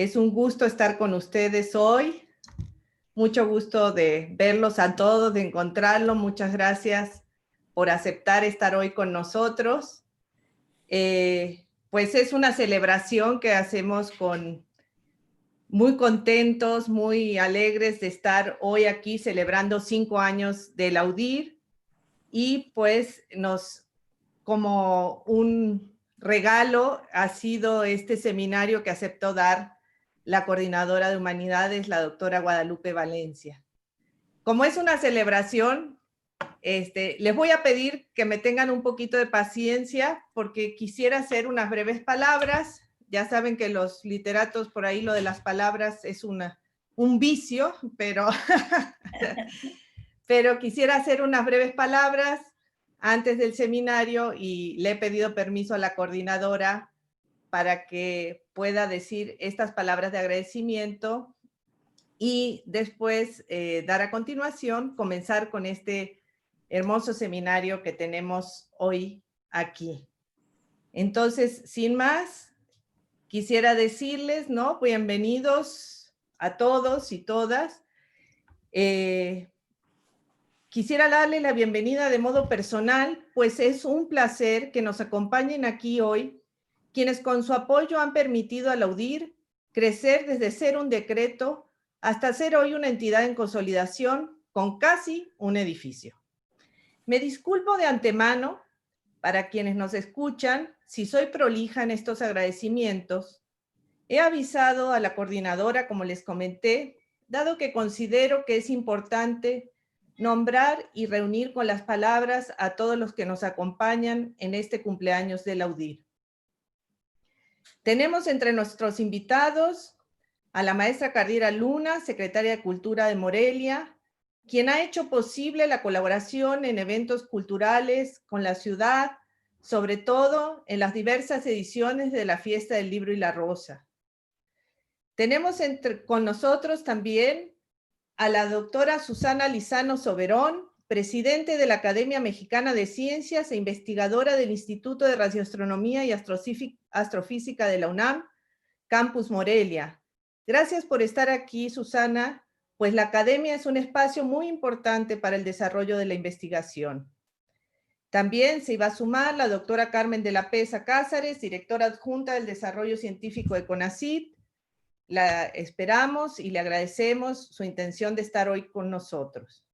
Es un gusto estar con ustedes hoy. Mucho gusto de verlos a todos, de encontrarlos. Muchas gracias por aceptar estar hoy con nosotros. Pues es una celebración que hacemos muy contentos, muy alegres de estar hoy aquí celebrando 5 años del AUDIR y pues como un regalo ha sido este seminario que aceptó dar la coordinadora de humanidades, la doctora Guadalupe Valencia. Como es una celebración, les voy a pedir que me tengan un poquito de paciencia porque quisiera hacer unas breves palabras. Ya saben que los literatos por ahí lo de las palabras es un vicio, pero quisiera hacer unas breves palabras antes del seminario y le he pedido permiso a la coordinadora para que pueda decir estas palabras de agradecimiento y después dar a continuación, comenzar con este hermoso seminario que tenemos hoy aquí. Entonces, sin más, quisiera decirles, ¿no? Bienvenidos a todos y todas. Quisiera darle la bienvenida de modo personal, pues es un placer que nos acompañen aquí hoy, quienes con su apoyo han permitido al AUDIR crecer desde ser un decreto hasta ser hoy una entidad en consolidación con casi un edificio. Me disculpo de antemano para quienes nos escuchan si soy prolija en estos agradecimientos. He avisado a la coordinadora, como les comenté, dado que considero que es importante nombrar y reunir con las palabras a todos los que nos acompañan en este cumpleaños del AUDIR. Tenemos entre nuestros invitados a la maestra Cardira Luna, secretaria de Cultura de Morelia, quien ha hecho posible la colaboración en eventos culturales con la ciudad, sobre todo en las diversas ediciones de la Fiesta del Libro y la Rosa. Tenemos con nosotros también a la doctora Susana Lizano Soberón, presidente de la Academia Mexicana de Ciencias e investigadora del Instituto de Radioastronomía y Astrofísica de la UNAM, Campus Morelia. Gracias por estar aquí, Susana, pues la Academia es un espacio muy importante para el desarrollo de la investigación. También se iba a sumar la doctora Carmen de la Pesa Cázares, directora adjunta del Desarrollo Científico de CONACYT. La esperamos y le agradecemos su intención de estar hoy con nosotros.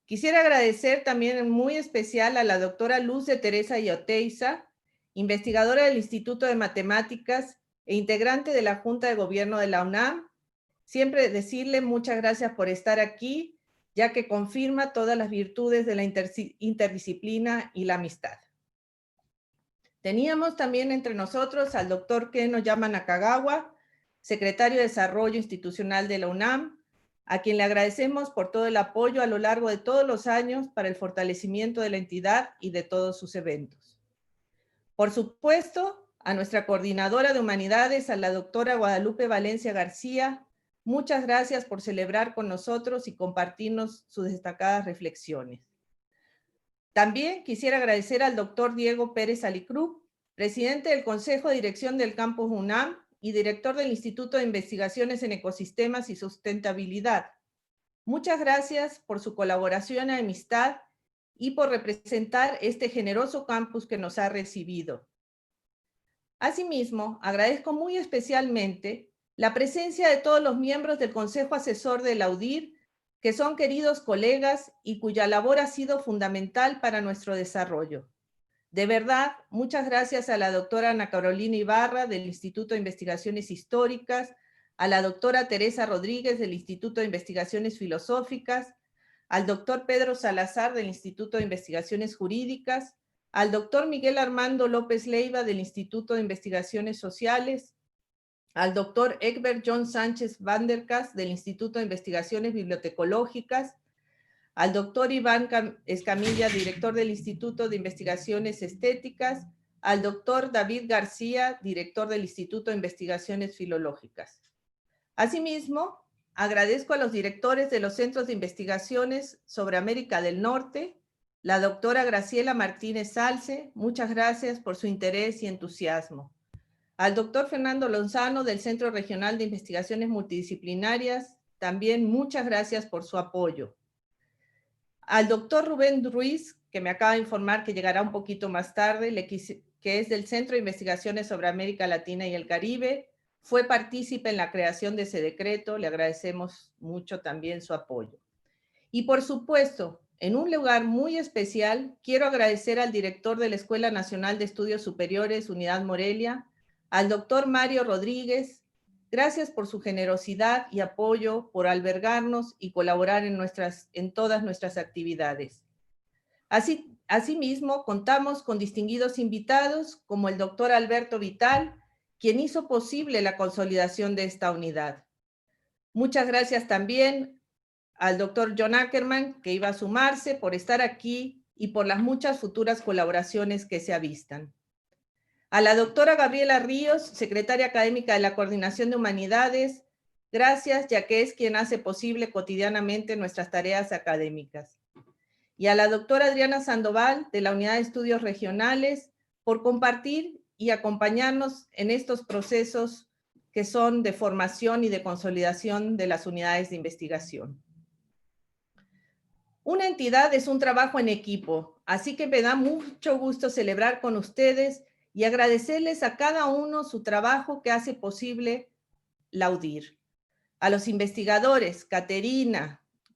Quisiera agradecer también en muy especial a la doctora Luz de Teresa Ioteiza, investigadora del Instituto de Matemáticas e integrante de la Junta de Gobierno de la UNAM. Siempre decirle muchas gracias por estar aquí, ya que confirma todas las virtudes de la interdisciplina y la amistad. Teníamos también entre nosotros al doctor Ken Oyama Nakagawa, secretario de Desarrollo Institucional de la UNAM, a quien le agradecemos por todo el apoyo a lo largo de todos los años para el fortalecimiento de la entidad y de todos sus eventos. Por supuesto, a nuestra coordinadora de humanidades, a la doctora Guadalupe Valencia García, muchas gracias por celebrar con nosotros y compartirnos sus destacadas reflexiones. También quisiera agradecer al doctor Diego Pérez Alicruz, presidente del Consejo de Dirección del Campus UNAM y director del Instituto de Investigaciones en Ecosistemas y Sustentabilidad. Muchas gracias por su colaboración y amistad y por representar este generoso campus que nos ha recibido. Asimismo, agradezco muy especialmente la presencia de todos los miembros del Consejo Asesor del AUDIR, que son queridos colegas y cuya labor ha sido fundamental para nuestro desarrollo. De verdad, muchas gracias a la doctora Ana Carolina Ibarra del Instituto de Investigaciones Históricas, a la doctora Teresa Rodríguez del Instituto de Investigaciones Filosóficas, al doctor Pedro Salazar del Instituto de Investigaciones Jurídicas, al doctor Miguel Armando López Leiva del Instituto de Investigaciones Sociales, al doctor Egbert John Sánchez Vanderkas del Instituto de Investigaciones Bibliotecológicas, al doctor Iván Escamilla, director del Instituto de Investigaciones Estéticas, al doctor David García, director del Instituto de Investigaciones Filológicas. Asimismo, agradezco a los directores de los Centros de Investigaciones sobre América del Norte, la doctora Graciela Martínez Salce, muchas gracias por su interés y entusiasmo. Al doctor Fernando Lozano del Centro Regional de Investigaciones Multidisciplinarias, también muchas gracias por su apoyo. Al doctor Rubén Ruiz, que me acaba de informar que llegará un poquito más tarde, que es del Centro de Investigaciones sobre América Latina y el Caribe, fue partícipe en la creación de ese decreto, le agradecemos mucho también su apoyo. Y por supuesto, en un lugar muy especial, quiero agradecer al director de la Escuela Nacional de Estudios Superiores, Unidad Morelia, al doctor Mario Rodríguez. Gracias por su generosidad y apoyo, por albergarnos y colaborar en todas nuestras actividades. Asimismo, contamos con distinguidos invitados como el doctor Alberto Vital, quien hizo posible la consolidación de esta unidad. Muchas gracias también al doctor John Ackerman, que iba a sumarse, por estar aquí y por las muchas futuras colaboraciones que se avistan. A la doctora Gabriela Ríos, secretaria académica de la Coordinación de Humanidades, gracias, ya que es quien hace posible cotidianamente nuestras tareas académicas. Y a la doctora Adriana Sandoval, de la Unidad de Estudios Regionales, por compartir y acompañarnos en estos procesos que son de formación y de consolidación de las unidades de investigación. Una entidad es un trabajo en equipo, así que me da mucho gusto celebrar con ustedes y agradecerles a cada uno su trabajo que hace posible la UDIR. A los investigadores,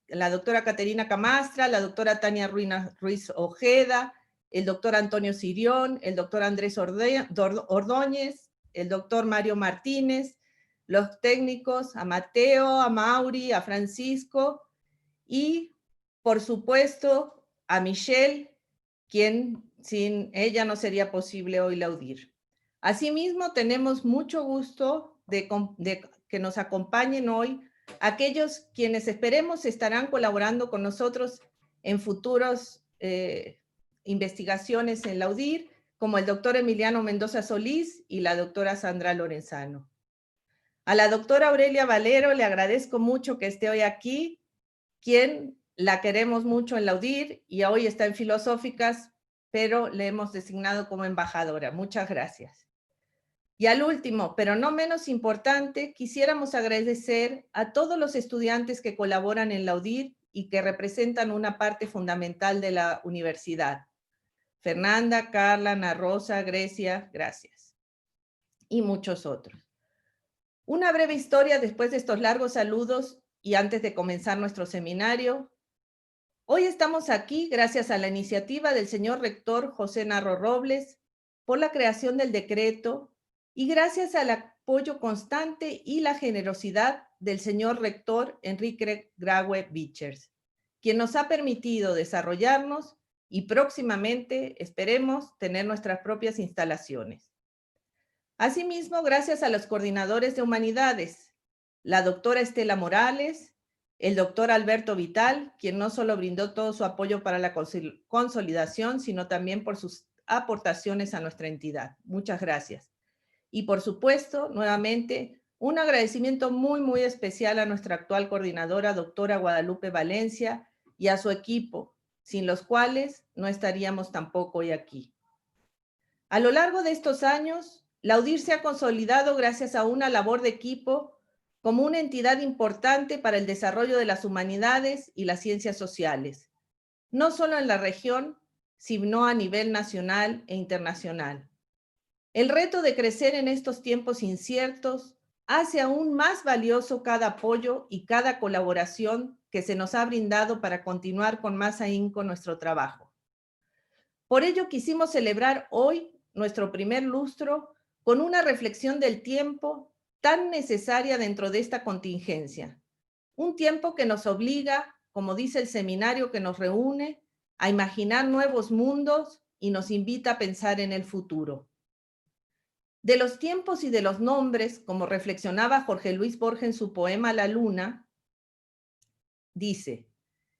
la doctora Caterina Camastra, la doctora Tania Ruiz Ojeda, el doctor Antonio Sirión, el doctor Andrés Ordóñez, el doctor Mario Martínez, los técnicos, a Mateo, a Mauri, a Francisco y, por supuesto, a Michelle, quien sin ella no sería posible hoy la UDIR. Asimismo, tenemos mucho gusto de que nos acompañen hoy aquellos quienes esperemos estarán colaborando con nosotros en futuras investigaciones en la UDIR, como el doctor Emiliano Mendoza Solís y la doctora Sandra Lorenzano. A la doctora Aurelia Valero le agradezco mucho que esté hoy aquí, quien la queremos mucho en la UDIR y hoy está en Filosóficas, pero le hemos designado como embajadora. Muchas gracias. Y al último, pero no menos importante, quisiéramos agradecer a todos los estudiantes que colaboran en la UDIR y que representan una parte fundamental de la universidad. Fernanda, Carla, Ana Rosa, Grecia, gracias. Y muchos otros. Una breve historia después de estos largos saludos y antes de comenzar nuestro seminario. Hoy estamos aquí gracias a la iniciativa del señor rector José Narro Robles por la creación del decreto y gracias al apoyo constante y la generosidad del señor rector Enrique Graue Vichers, quien nos ha permitido desarrollarnos y próximamente esperemos tener nuestras propias instalaciones. Asimismo, gracias a los coordinadores de humanidades, la doctora Estela Morales, el doctor Alberto Vital, quien no solo brindó todo su apoyo para la consolidación, sino también por sus aportaciones a nuestra entidad. Muchas gracias. Y por supuesto, nuevamente, un agradecimiento muy, muy especial a nuestra actual coordinadora, doctora Guadalupe Valencia, y a su equipo, sin los cuales no estaríamos tampoco hoy aquí. A lo largo de estos años, la UDIR se ha consolidado gracias a una labor de equipo como una entidad importante para el desarrollo de las humanidades y las ciencias sociales, no solo en la región, sino a nivel nacional e internacional. El reto de crecer en estos tiempos inciertos hace aún más valioso cada apoyo y cada colaboración que se nos ha brindado para continuar con más ahínco nuestro trabajo. Por ello quisimos celebrar hoy nuestro primer lustro con una reflexión del tiempo tan necesaria dentro de esta contingencia. Un tiempo que nos obliga, como dice el seminario que nos reúne, a imaginar nuevos mundos y nos invita a pensar en el futuro. De los tiempos y de los nombres, como reflexionaba Jorge Luis Borges en su poema La Luna, dice: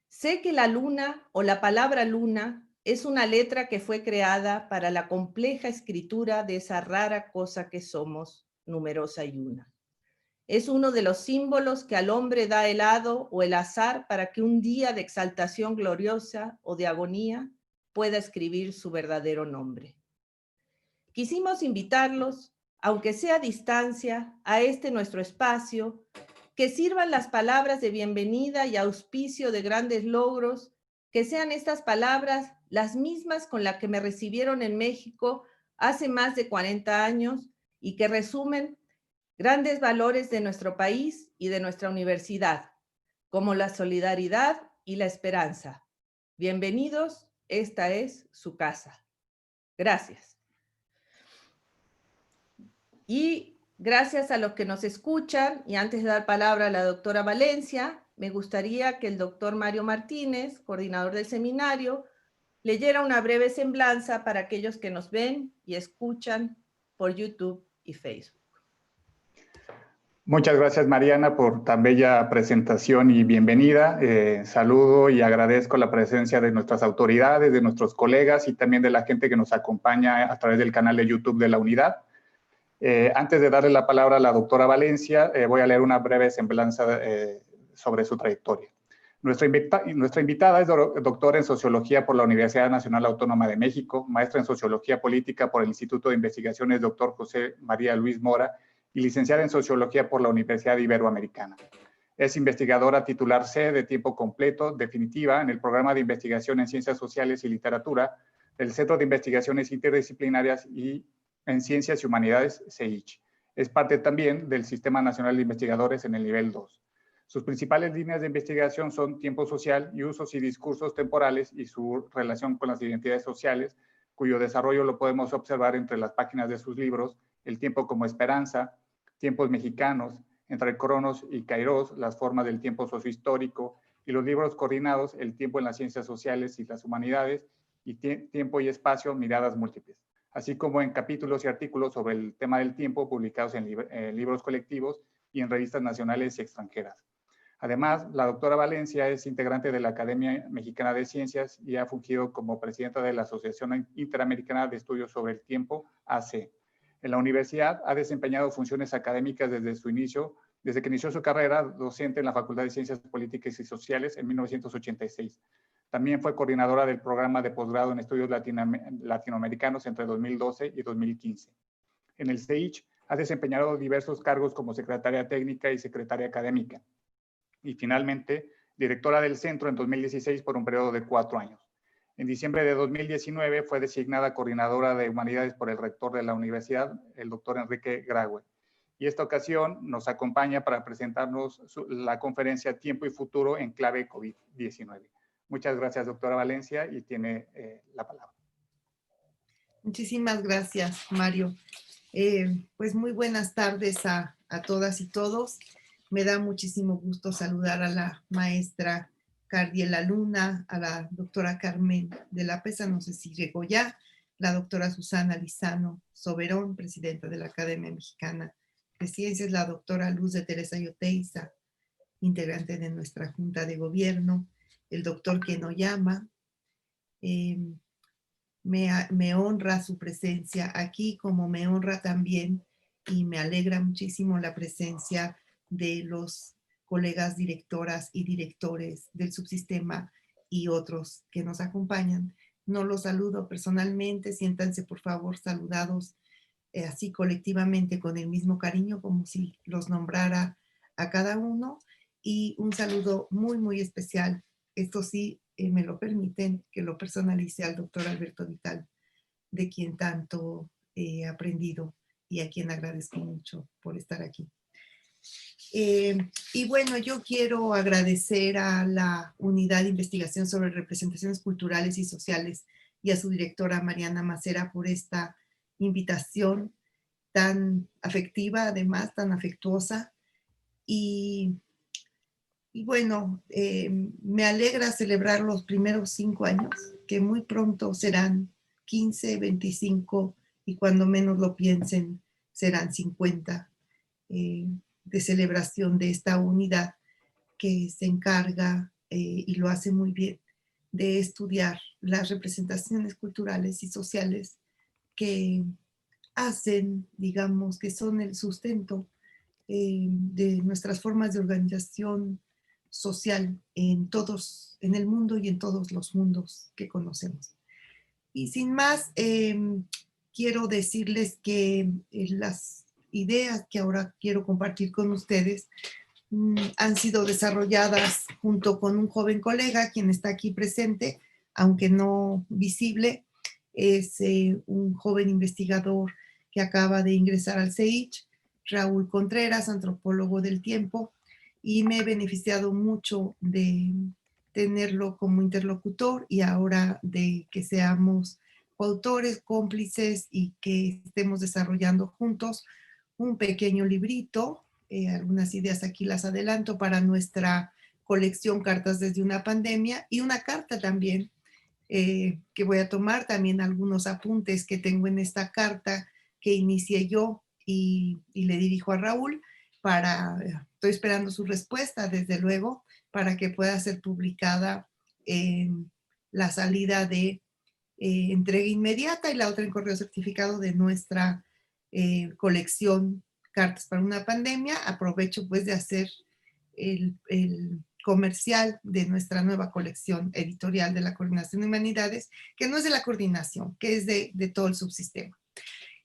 sé que la luna o la palabra luna es una letra que fue creada para la compleja escritura de esa rara cosa que somos, numerosa y una. Es uno de los símbolos que al hombre da el hado o el azar para que un día de exaltación gloriosa o de agonía pueda escribir su verdadero nombre. Quisimos invitarlos aunque sea a distancia, a este nuestro espacio, que sirvan las palabras de bienvenida y auspicio de grandes logros, que sean estas palabras las mismas con las que me recibieron en México hace más de 40 años y que resumen grandes valores de nuestro país y de nuestra universidad, como la solidaridad y la esperanza. Bienvenidos, esta es su casa. Gracias. Y gracias a los que nos escuchan, y antes de dar palabra a la doctora Valencia, me gustaría que el doctor Mario Martínez, coordinador del seminario, leyera una breve semblanza para aquellos que nos ven y escuchan por YouTube y Facebook. Muchas gracias, Mariana, por tan bella presentación y bienvenida. Saludo y agradezco la presencia de nuestras autoridades, de nuestros colegas y también de la gente que nos acompaña a través del canal de YouTube de la unidad. Antes de darle la palabra a la doctora Valencia, voy a leer una breve semblanza sobre su trayectoria. Nuestra invitada es doctora en Sociología por la Universidad Nacional Autónoma de México, maestra en Sociología Política por el Instituto de Investigaciones Dr. José María Luis Mora y licenciada en Sociología por la Universidad Iberoamericana. Es investigadora titular C de tiempo completo, definitiva, en el programa de investigación en Ciencias Sociales y Literatura del Centro de Investigaciones Interdisciplinarias y en Ciencias y Humanidades, CEICH. Es parte también del Sistema Nacional de Investigadores en el nivel 2. Sus principales líneas de investigación son tiempo social y usos y discursos temporales y su relación con las identidades sociales, cuyo desarrollo lo podemos observar entre las páginas de sus libros El tiempo como esperanza, Tiempos mexicanos, Entre Cronos y Kairos, Las formas del tiempo sociohistórico, y los libros coordinados El tiempo en las ciencias sociales y las humanidades, y Tiempo y espacio, miradas múltiples, así como en capítulos y artículos sobre el tema del tiempo publicados en libros colectivos y en revistas nacionales y extranjeras. Además, la doctora Valencia es integrante de la Academia Mexicana de Ciencias y ha fungido como presidenta de la Asociación Interamericana de Estudios sobre el Tiempo, AC. En la universidad ha desempeñado funciones académicas desde que inició su carrera docente en la Facultad de Ciencias Políticas y Sociales en 1986. También fue coordinadora del programa de posgrado en estudios latinoamericanos entre 2012 y 2015. En el CEICH ha desempeñado diversos cargos como secretaria técnica y secretaria académica. Y finalmente, directora del centro en 2016 por un periodo de 4 años. En diciembre de 2019 fue designada coordinadora de humanidades por el rector de la universidad, el doctor Enrique Graue. Y esta ocasión nos acompaña para presentarnos la conferencia Tiempo y Futuro en clave COVID-19. Muchas gracias, doctora Valencia, y tiene la palabra. Muchísimas gracias, Mario. Pues muy buenas tardes a todas y todos. Me da muchísimo gusto saludar a la maestra Cardiela Luna, a la doctora Carmen de la Pesa, no sé si llegó ya, la doctora Susana Lizano Soberón, presidenta de la Academia Mexicana de Ciencias, la doctora Luz de Teresa Yoteiza, integrante de nuestra Junta de Gobierno, el doctor Kenoyama. Me honra su presencia aquí, como me honra también y me alegra muchísimo la presencia de los colegas directoras y directores del subsistema y otros que nos acompañan. No los saludo personalmente, siéntanse por favor saludados así colectivamente con el mismo cariño como si los nombrara a cada uno, y un saludo muy, muy especial. Esto sí, me lo permiten, que lo personalice al doctor Alberto Vital, de quien tanto he aprendido y a quien agradezco mucho por estar aquí. Y bueno, yo quiero agradecer a la Unidad de Investigación sobre Representaciones Culturales y Sociales y a su directora Mariana Macera por esta invitación tan afectiva, además tan afectuosa. Y bueno, me alegra celebrar los primeros 5 años, que muy pronto serán 15, 25 y cuando menos lo piensen serán 50 de celebración de esta unidad que se encarga y lo hace muy bien de estudiar las representaciones culturales y sociales que hacen, digamos, que son el sustento de nuestras formas de organización social en el mundo y en todos los mundos que conocemos. Y sin más, quiero decirles que las ideas que ahora quiero compartir con ustedes han sido desarrolladas junto con un joven colega, quien está aquí presente, aunque no visible. Es un joven investigador que acaba de ingresar al CEICH, Raúl Contreras, antropólogo del tiempo, y me he beneficiado mucho de tenerlo como interlocutor y ahora de que seamos coautores, cómplices y que estemos desarrollando juntos un pequeño librito. Algunas ideas aquí las adelanto para nuestra colección Cartas desde una pandemia, y una carta también que voy a tomar, también algunos apuntes que tengo en esta carta que inicié yo y le dirijo a Raúl. Estoy esperando su respuesta, desde luego, para que pueda ser publicada en la salida de entrega inmediata y la otra en correo certificado de nuestra colección Cartas para una pandemia. Aprovecho pues de hacer el comercial de nuestra nueva colección editorial de la Coordinación de Humanidades, que no es de la coordinación, que es de todo el subsistema.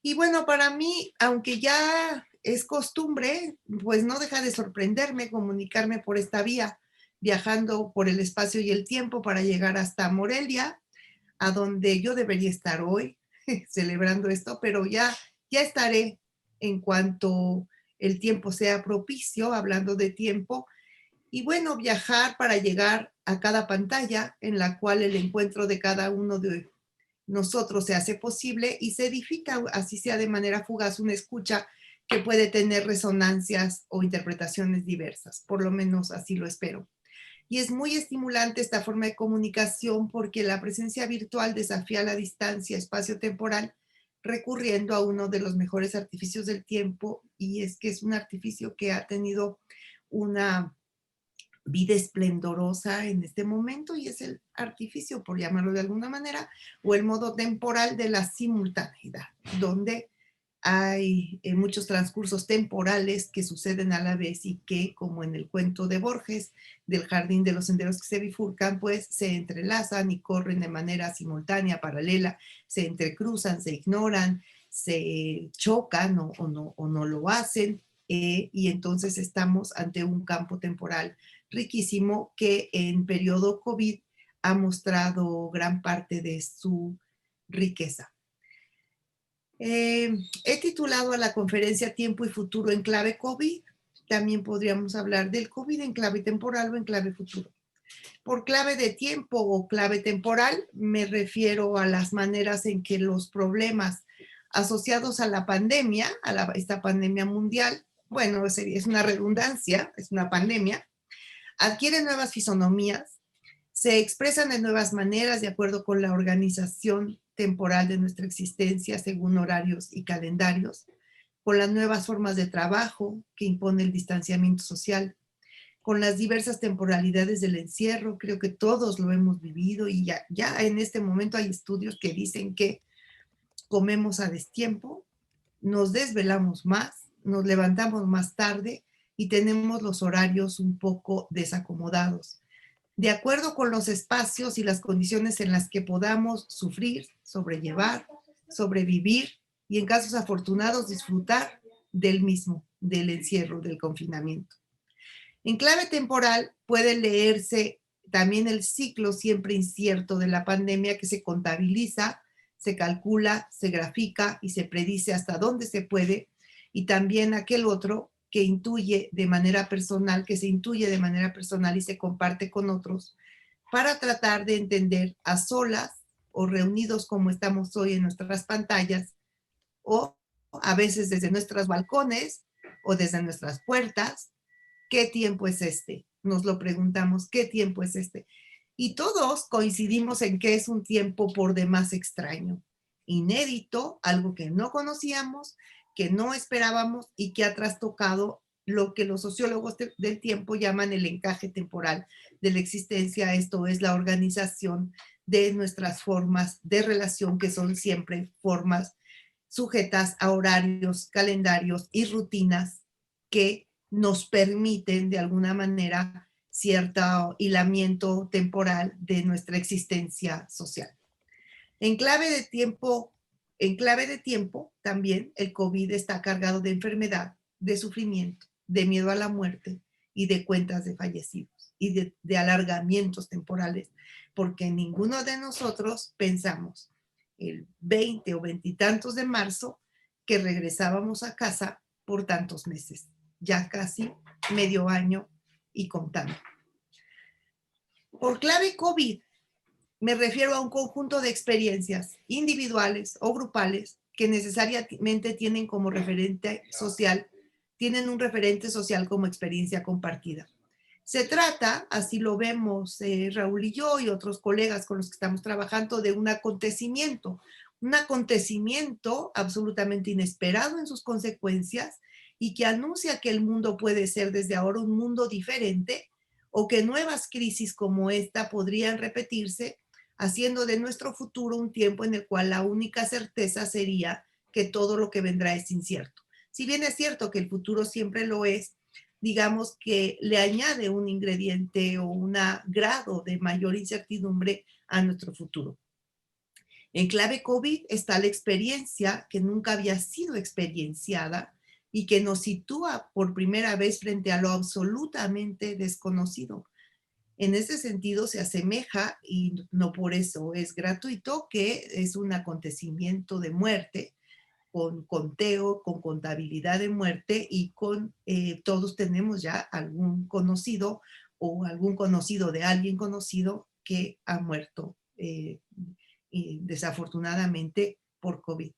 Y bueno, para mí, aunque ya es costumbre, pues no deja de sorprenderme comunicarme por esta vía, viajando por el espacio y el tiempo para llegar hasta Morelia, a donde yo debería estar hoy celebrando esto, pero ya estaré en cuanto el tiempo sea propicio, hablando de tiempo. Y bueno, viajar para llegar a cada pantalla en la cual el encuentro de cada uno de nosotros se hace posible y se edifica, así sea de manera fugaz, una escucha que puede tener resonancias o interpretaciones diversas. Por lo menos así lo espero. Y es muy estimulante esta forma de comunicación porque la presencia virtual desafía la distancia espacio-temporal, recurriendo a uno de los mejores artificios del tiempo, y es que es un artificio que ha tenido una vida esplendorosa en este momento, y es el artificio, por llamarlo de alguna manera, o el modo temporal de la simultaneidad, donde hay muchos transcursos temporales que suceden a la vez y que, como en el cuento de Borges, del jardín de los senderos que se bifurcan, pues se entrelazan y corren de manera simultánea, paralela, se entrecruzan, se ignoran, se chocan o no lo hacen, y entonces estamos ante un campo temporal riquísimo que en periodo COVID ha mostrado gran parte de su riqueza. He titulado a la conferencia Tiempo y Futuro en clave COVID. También podríamos hablar del COVID en clave temporal o en clave futuro. Por clave de tiempo o clave temporal me refiero a las maneras en que los problemas asociados a la pandemia, esta pandemia mundial, bueno, es una redundancia, es una pandemia, adquieren nuevas fisonomías, se expresan de nuevas maneras de acuerdo con la organización temporal de nuestra existencia según horarios y calendarios, con las nuevas formas de trabajo que impone el distanciamiento social, con las diversas temporalidades del encierro. Creo que todos lo hemos vivido y ya en este momento hay estudios que dicen que comemos a destiempo, nos desvelamos más, nos levantamos más tarde y tenemos los horarios un poco desacomodados, de acuerdo con los espacios y las condiciones en las que podamos sufrir, sobrellevar, sobrevivir y, en casos afortunados, disfrutar del mismo, del encierro, del confinamiento. En clave temporal puede leerse también el ciclo siempre incierto de la pandemia, que se contabiliza, se calcula, se grafica y se predice hasta dónde se puede, y también aquel otro que se intuye de manera personal y se comparte con otros para tratar de entender a solas o reunidos como estamos hoy en nuestras pantallas, o a veces desde nuestros balcones o desde nuestras puertas. ¿Qué tiempo es este? Nos lo preguntamos, ¿qué tiempo es este? Y todos coincidimos en que es un tiempo por demás extraño, inédito, algo que no conocíamos, que no esperábamos y que ha trastocado lo que los sociólogos del tiempo llaman el encaje temporal de la existencia. Esto es la organización de nuestras formas de relación, que son siempre formas sujetas a horarios, calendarios y rutinas que nos permiten de alguna manera cierto hilamiento temporal de nuestra existencia social. En clave de tiempo En clave de tiempo, también el COVID está cargado de enfermedad, de sufrimiento, de miedo a la muerte y de cuentas de fallecidos y de alargamientos temporales, porque ninguno de nosotros pensamos el 20 o 20 y tantos de marzo que regresábamos a casa por tantos meses, ya casi medio año y contando. Por clave COVID, me refiero a un conjunto de experiencias individuales o grupales que necesariamente tienen como referente social, tienen un referente social como experiencia compartida. Se trata, así lo vemos Raúl y yo y otros colegas con los que estamos trabajando, de un acontecimiento absolutamente inesperado en sus consecuencias y que anuncia que el mundo puede ser desde ahora un mundo diferente o que nuevas crisis como esta podrían repetirse, haciendo de nuestro futuro un tiempo en el cual la única certeza sería que todo lo que vendrá es incierto. Si bien es cierto que el futuro siempre lo es, digamos que le añade un ingrediente o un grado de mayor incertidumbre a nuestro futuro. En clave COVID está la experiencia que nunca había sido experienciada y que nos sitúa por primera vez frente a lo absolutamente desconocido. En ese sentido se asemeja, y no por eso es gratuito, que es un acontecimiento de muerte, con conteo, con contabilidad de muerte y con todos tenemos ya algún conocido o algún conocido de alguien conocido que ha muerto y desafortunadamente por COVID.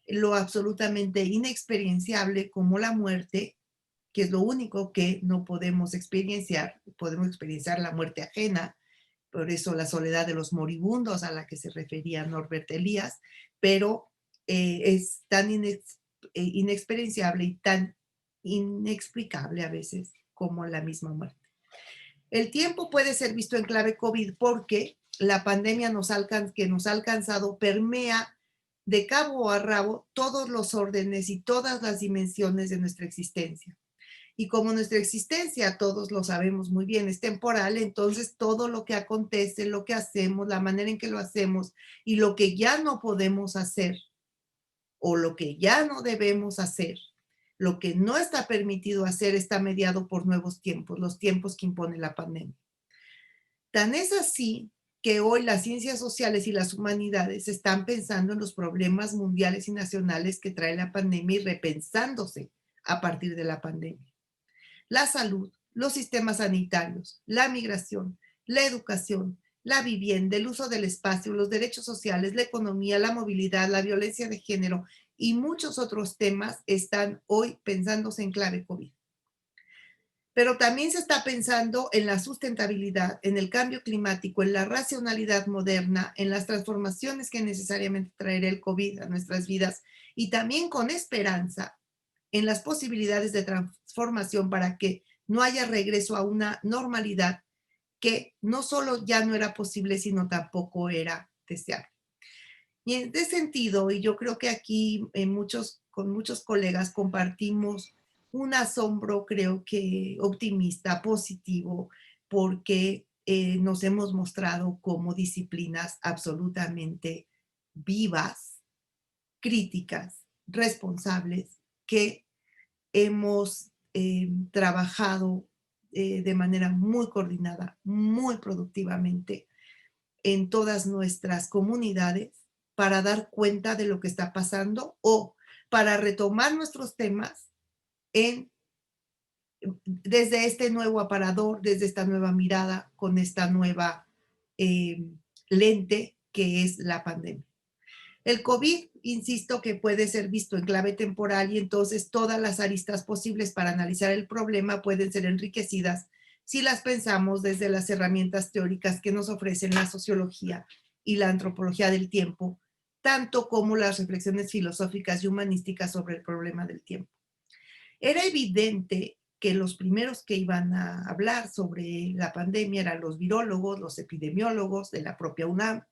Lo absolutamente inexperienciable como la muerte, que es lo único que no podemos experienciar la muerte ajena, por eso la soledad de los moribundos a la que se refería Norbert Elias, pero es tan inexperienciable y tan inexplicable a veces como la misma muerte. El tiempo puede ser visto en clave COVID porque la pandemia que nos ha alcanzado permea de cabo a rabo todos los órdenes y todas las dimensiones de nuestra existencia. Y como nuestra existencia, todos lo sabemos muy bien, es temporal, entonces todo lo que acontece, lo que hacemos, la manera en que lo hacemos y lo que ya no podemos hacer o lo que ya no debemos hacer, lo que no está permitido hacer está mediado por nuevos tiempos, los tiempos que impone la pandemia. Tan es así que hoy las ciencias sociales y las humanidades están pensando en los problemas mundiales y nacionales que trae la pandemia y repensándose a partir de la pandemia. La salud, los sistemas sanitarios, la migración, la educación, la vivienda, el uso del espacio, los derechos sociales, la economía, la movilidad, la violencia de género y muchos otros temas están hoy pensándose en clave COVID. Pero también se está pensando en la sustentabilidad, en el cambio climático, en la racionalidad moderna, en las transformaciones que necesariamente traerá el COVID a nuestras vidas y también con esperanza en las posibilidades de transformación para que no haya regreso a una normalidad que no solo ya no era posible, sino tampoco era deseable. Y en este sentido, y yo creo que aquí con muchos colegas compartimos un asombro, creo que optimista, positivo, porque nos hemos mostrado como disciplinas absolutamente vivas, críticas, responsables, que hemos trabajado de manera muy coordinada, muy productivamente en todas nuestras comunidades para dar cuenta de lo que está pasando o para retomar nuestros temas desde este nuevo aparador, desde esta nueva mirada, con esta nueva lente que es la pandemia. El COVID, insisto, que puede ser visto en clave temporal y entonces todas las aristas posibles para analizar el problema pueden ser enriquecidas si las pensamos desde las herramientas teóricas que nos ofrecen la sociología y la antropología del tiempo, tanto como las reflexiones filosóficas y humanísticas sobre el problema del tiempo. Era evidente que los primeros que iban a hablar sobre la pandemia eran los virólogos, los epidemiólogos de la propia UNAM,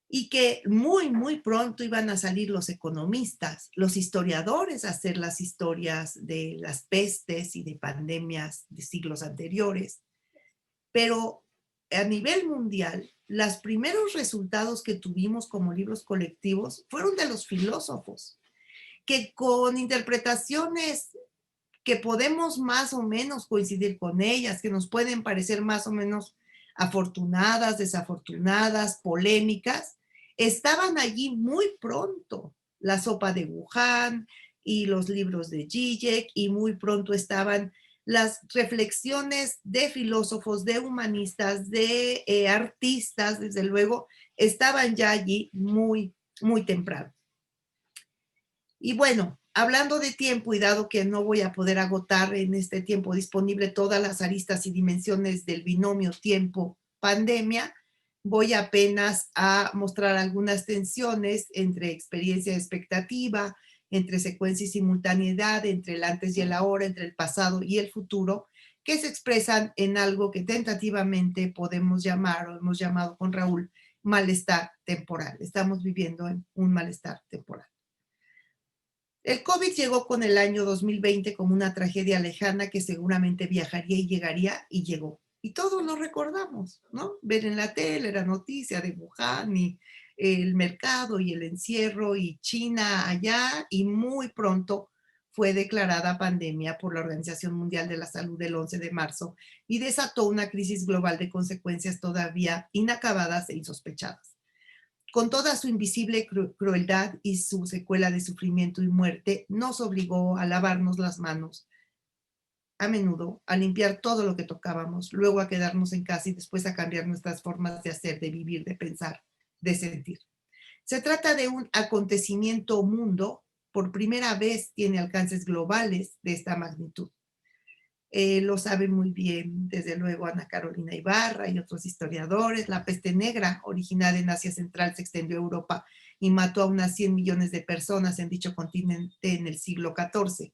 y que muy pronto iban a salir los economistas, los historiadores a hacer las historias de las pestes y de pandemias de siglos anteriores. Pero a nivel mundial, los primeros resultados que tuvimos como libros colectivos fueron de los filósofos, que con interpretaciones que podemos más o menos coincidir con ellas, que nos pueden parecer más o menos afortunadas, desafortunadas, polémicas, estaban allí muy pronto. La sopa de Wuhan y los libros de Zizek, y muy pronto estaban las reflexiones de filósofos, de humanistas, de artistas, desde luego, estaban ya allí muy, muy temprano. Y bueno, hablando de tiempo, y dado que no voy a poder agotar en este tiempo disponible todas las aristas y dimensiones del binomio tiempo-pandemia, voy apenas a mostrar algunas tensiones entre experiencia y expectativa, entre secuencia y simultaneidad, entre el antes y el ahora, entre el pasado y el futuro, que se expresan en algo que tentativamente podemos llamar, o hemos llamado con Raúl, malestar temporal. Estamos viviendo en un malestar temporal. El COVID llegó con el año 2020 como una tragedia lejana que seguramente viajaría y llegaría, y llegó. Y todos lo recordamos, ¿no? Ver en la tele la noticia de Wuhan y el mercado y el encierro y China allá, y muy pronto fue declarada pandemia por la Organización Mundial de la Salud el 11 de marzo y desató una crisis global de consecuencias todavía inacabadas e insospechadas. Con toda su invisible crueldad y su secuela de sufrimiento y muerte, nos obligó a lavarnos las manos, a menudo, a limpiar todo lo que tocábamos, luego a quedarnos en casa y después a cambiar nuestras formas de hacer, de vivir, de pensar, de sentir. Se trata de un acontecimiento mundo, por primera vez tiene alcances globales de esta magnitud. Lo sabe muy bien, desde luego, Ana Carolina Ibarra y otros historiadores. La peste negra, originada en Asia Central, se extendió a Europa y mató a unas 100 millones de personas en dicho continente en el siglo XIV.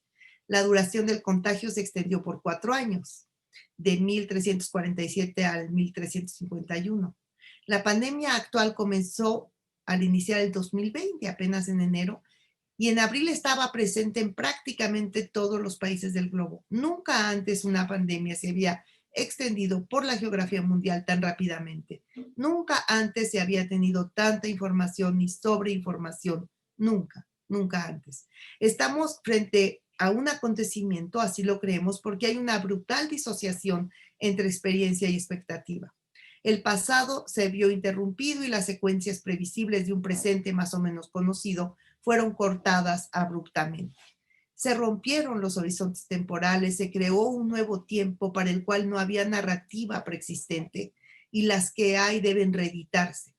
La duración del contagio se extendió por 4 años, de 1347 al 1351. La pandemia actual comenzó al iniciar el 2020, apenas en enero, y en abril estaba presente en prácticamente todos los países del globo. Nunca antes una pandemia se había extendido por la geografía mundial tan rápidamente. Nunca antes se había tenido tanta información ni sobreinformación. Nunca, nunca antes. Estamos frente a un acontecimiento, así lo creemos, porque hay una brutal disociación entre experiencia y expectativa. El pasado se vio interrumpido y las secuencias previsibles de un presente más o menos conocido fueron cortadas abruptamente. Se rompieron los horizontes temporales, se creó un nuevo tiempo para el cual no había narrativa preexistente y las que hay deben reeditarse.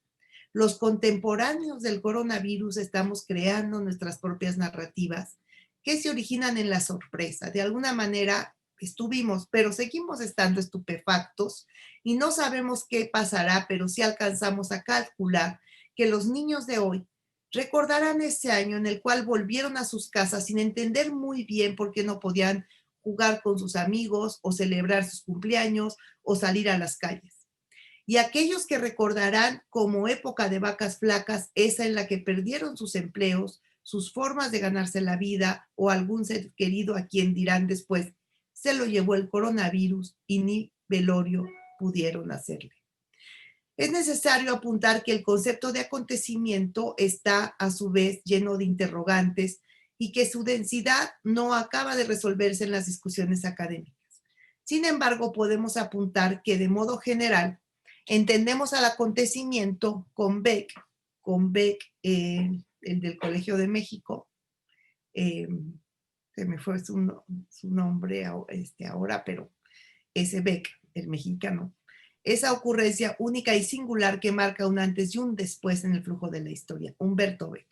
Los contemporáneos del coronavirus estamos creando nuestras propias narrativas que se originan en la sorpresa. De alguna manera estuvimos, pero seguimos estando estupefactos y no sabemos qué pasará, pero sí alcanzamos a calcular que los niños de hoy recordarán ese año en el cual volvieron a sus casas sin entender muy bien por qué no podían jugar con sus amigos o celebrar sus cumpleaños o salir a las calles. Y aquellos que recordarán como época de vacas flacas, esa en la que perdieron sus empleos, sus formas de ganarse la vida o algún ser querido a quien dirán después, se lo llevó el coronavirus y ni velorio pudieron hacerle. Es necesario apuntar que el concepto de acontecimiento está a su vez lleno de interrogantes y que su densidad no acaba de resolverse en las discusiones académicas. Sin embargo, podemos apuntar que de modo general entendemos al acontecimiento con Beck, el del Colegio de México, se me fue su nombre ahora, pero ese Beck, el mexicano, esa ocurrencia única y singular que marca un antes y un después en el flujo de la historia, Humberto Beck.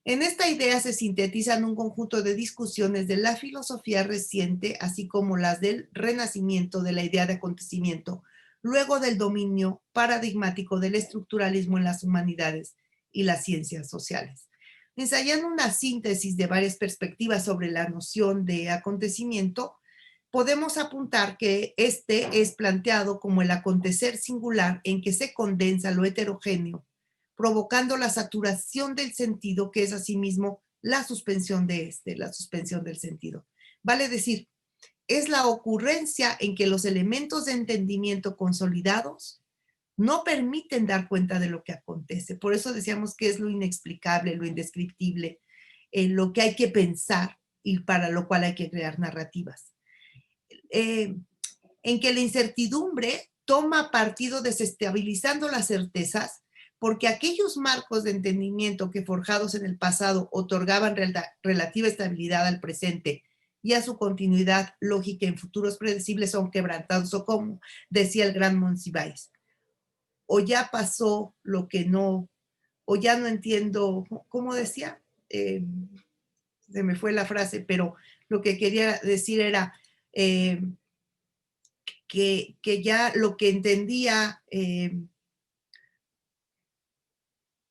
En esta idea se sintetizan un conjunto de discusiones de la filosofía reciente, así como las del renacimiento de la idea de acontecimiento, luego del dominio paradigmático del estructuralismo en las humanidades y las ciencias sociales. Ensayando una síntesis de varias perspectivas sobre la noción de acontecimiento, podemos apuntar que este es planteado como el acontecer singular en que se condensa lo heterogéneo, provocando la saturación del sentido, que es asimismo la suspensión del sentido. Vale decir, es la ocurrencia en que los elementos de entendimiento consolidados no permiten dar cuenta de lo que acontece. Por eso decíamos que es lo inexplicable, lo indescriptible, lo que hay que pensar y para lo cual hay que crear narrativas. En que la incertidumbre toma partido desestabilizando las certezas, porque aquellos marcos de entendimiento que forjados en el pasado otorgaban relativa estabilidad al presente y a su continuidad lógica en futuros predecibles son quebrantados, o como decía el gran Monsiváis, o ya pasó lo que no, o ya no entiendo, ¿cómo decía? Se me fue la frase, pero lo que quería decir era que ya lo que entendía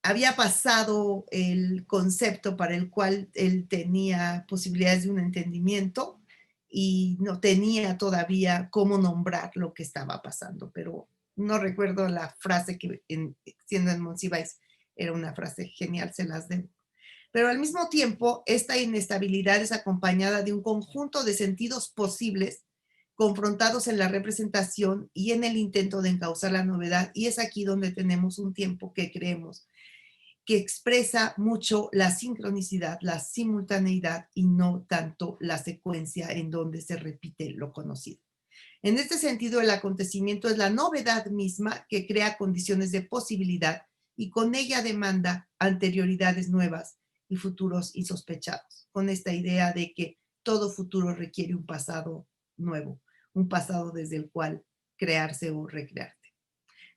había pasado el concepto para el cual él tenía posibilidades de un entendimiento y no tenía todavía cómo nombrar lo que estaba pasando, pero no recuerdo la frase que siendo en Monsiváis era una frase genial, se las debo. Pero al mismo tiempo, esta inestabilidad es acompañada de un conjunto de sentidos posibles confrontados en la representación y en el intento de encauzar la novedad, y es aquí donde tenemos un tiempo que creemos que expresa mucho la sincronicidad, la simultaneidad y no tanto la secuencia en donde se repite lo conocido. En este sentido, el acontecimiento es la novedad misma que crea condiciones de posibilidad y con ella demanda anterioridades nuevas y futuros insospechados, con esta idea de que todo futuro requiere un pasado nuevo, un pasado desde el cual crearse o recrearte.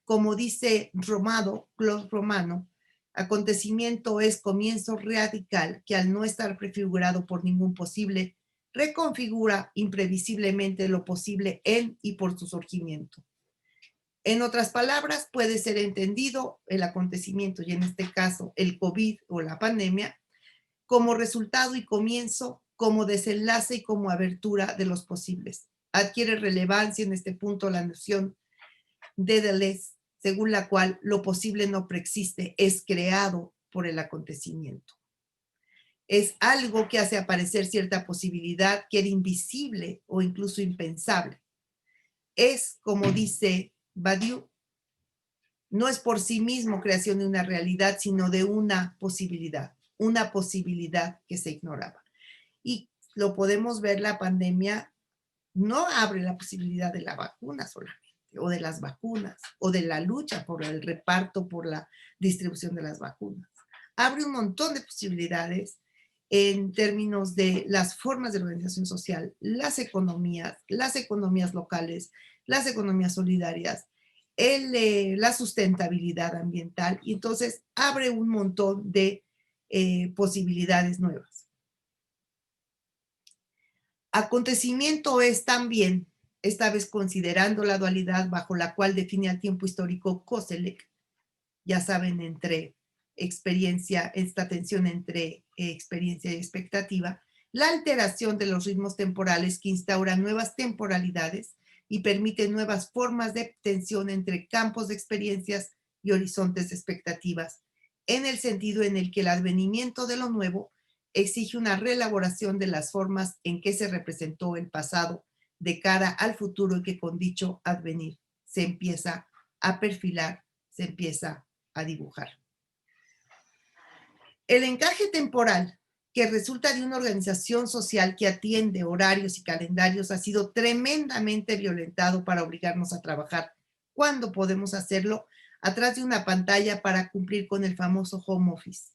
Como dice Claude Romano, acontecimiento es comienzo radical que al no estar prefigurado por ningún posible, reconfigura imprevisiblemente lo posible en y por su surgimiento. En otras palabras, puede ser entendido el acontecimiento, y en este caso el COVID o la pandemia, como resultado y comienzo, como desenlace y como abertura de los posibles. Adquiere relevancia en este punto la noción de Deleuze, según la cual lo posible no preexiste, es creado por el acontecimiento. Es algo que hace aparecer cierta posibilidad que era invisible o incluso impensable. Es, como dice Badiou, no es por sí mismo creación de una realidad, sino de una posibilidad que se ignoraba. Y lo podemos ver, la pandemia no abre la posibilidad de la vacuna solamente, o de las vacunas, o de la lucha por el reparto, por la distribución de las vacunas. Abre un montón de posibilidades en términos de las formas de organización social, las economías locales, las economías solidarias, la sustentabilidad ambiental, y entonces abre un montón de posibilidades nuevas. Acontecimiento es también, esta vez considerando la dualidad bajo la cual define al tiempo histórico Koselleck, ya saben, entre experiencia, esta tensión entre experiencia y expectativa, la alteración de los ritmos temporales que instauran nuevas temporalidades y permite nuevas formas de tensión entre campos de experiencias y horizontes de expectativas, en el sentido en el que el advenimiento de lo nuevo exige una reelaboración de las formas en que se representó el pasado de cara al futuro, y que con dicho advenir se empieza a perfilar, se empieza a dibujar. El encaje temporal que resulta de una organización social que atiende horarios y calendarios ha sido tremendamente violentado para obligarnos a trabajar cuando podemos hacerlo atrás de una pantalla para cumplir con el famoso home office.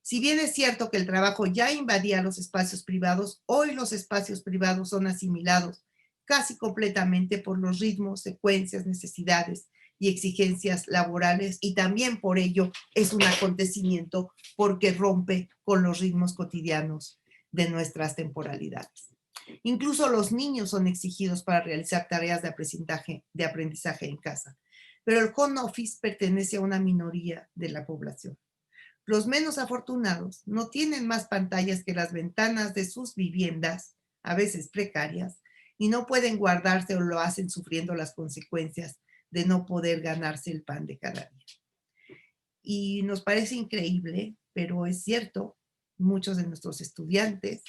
Si bien es cierto que el trabajo ya invadía los espacios privados, hoy los espacios privados son asimilados casi completamente por los ritmos, secuencias, necesidades y exigencias laborales, y también por ello es un acontecimiento porque rompe con los ritmos cotidianos de nuestras temporalidades. Incluso los niños son exigidos para realizar tareas de aprendizaje en casa, pero el home office pertenece a una minoría de la población. Los menos afortunados no tienen más pantallas que las ventanas de sus viviendas, a veces precarias, y no pueden guardarse o lo hacen sufriendo las consecuencias de no poder ganarse el pan de cada día. Y nos parece increíble, pero es cierto, muchos de nuestros estudiantes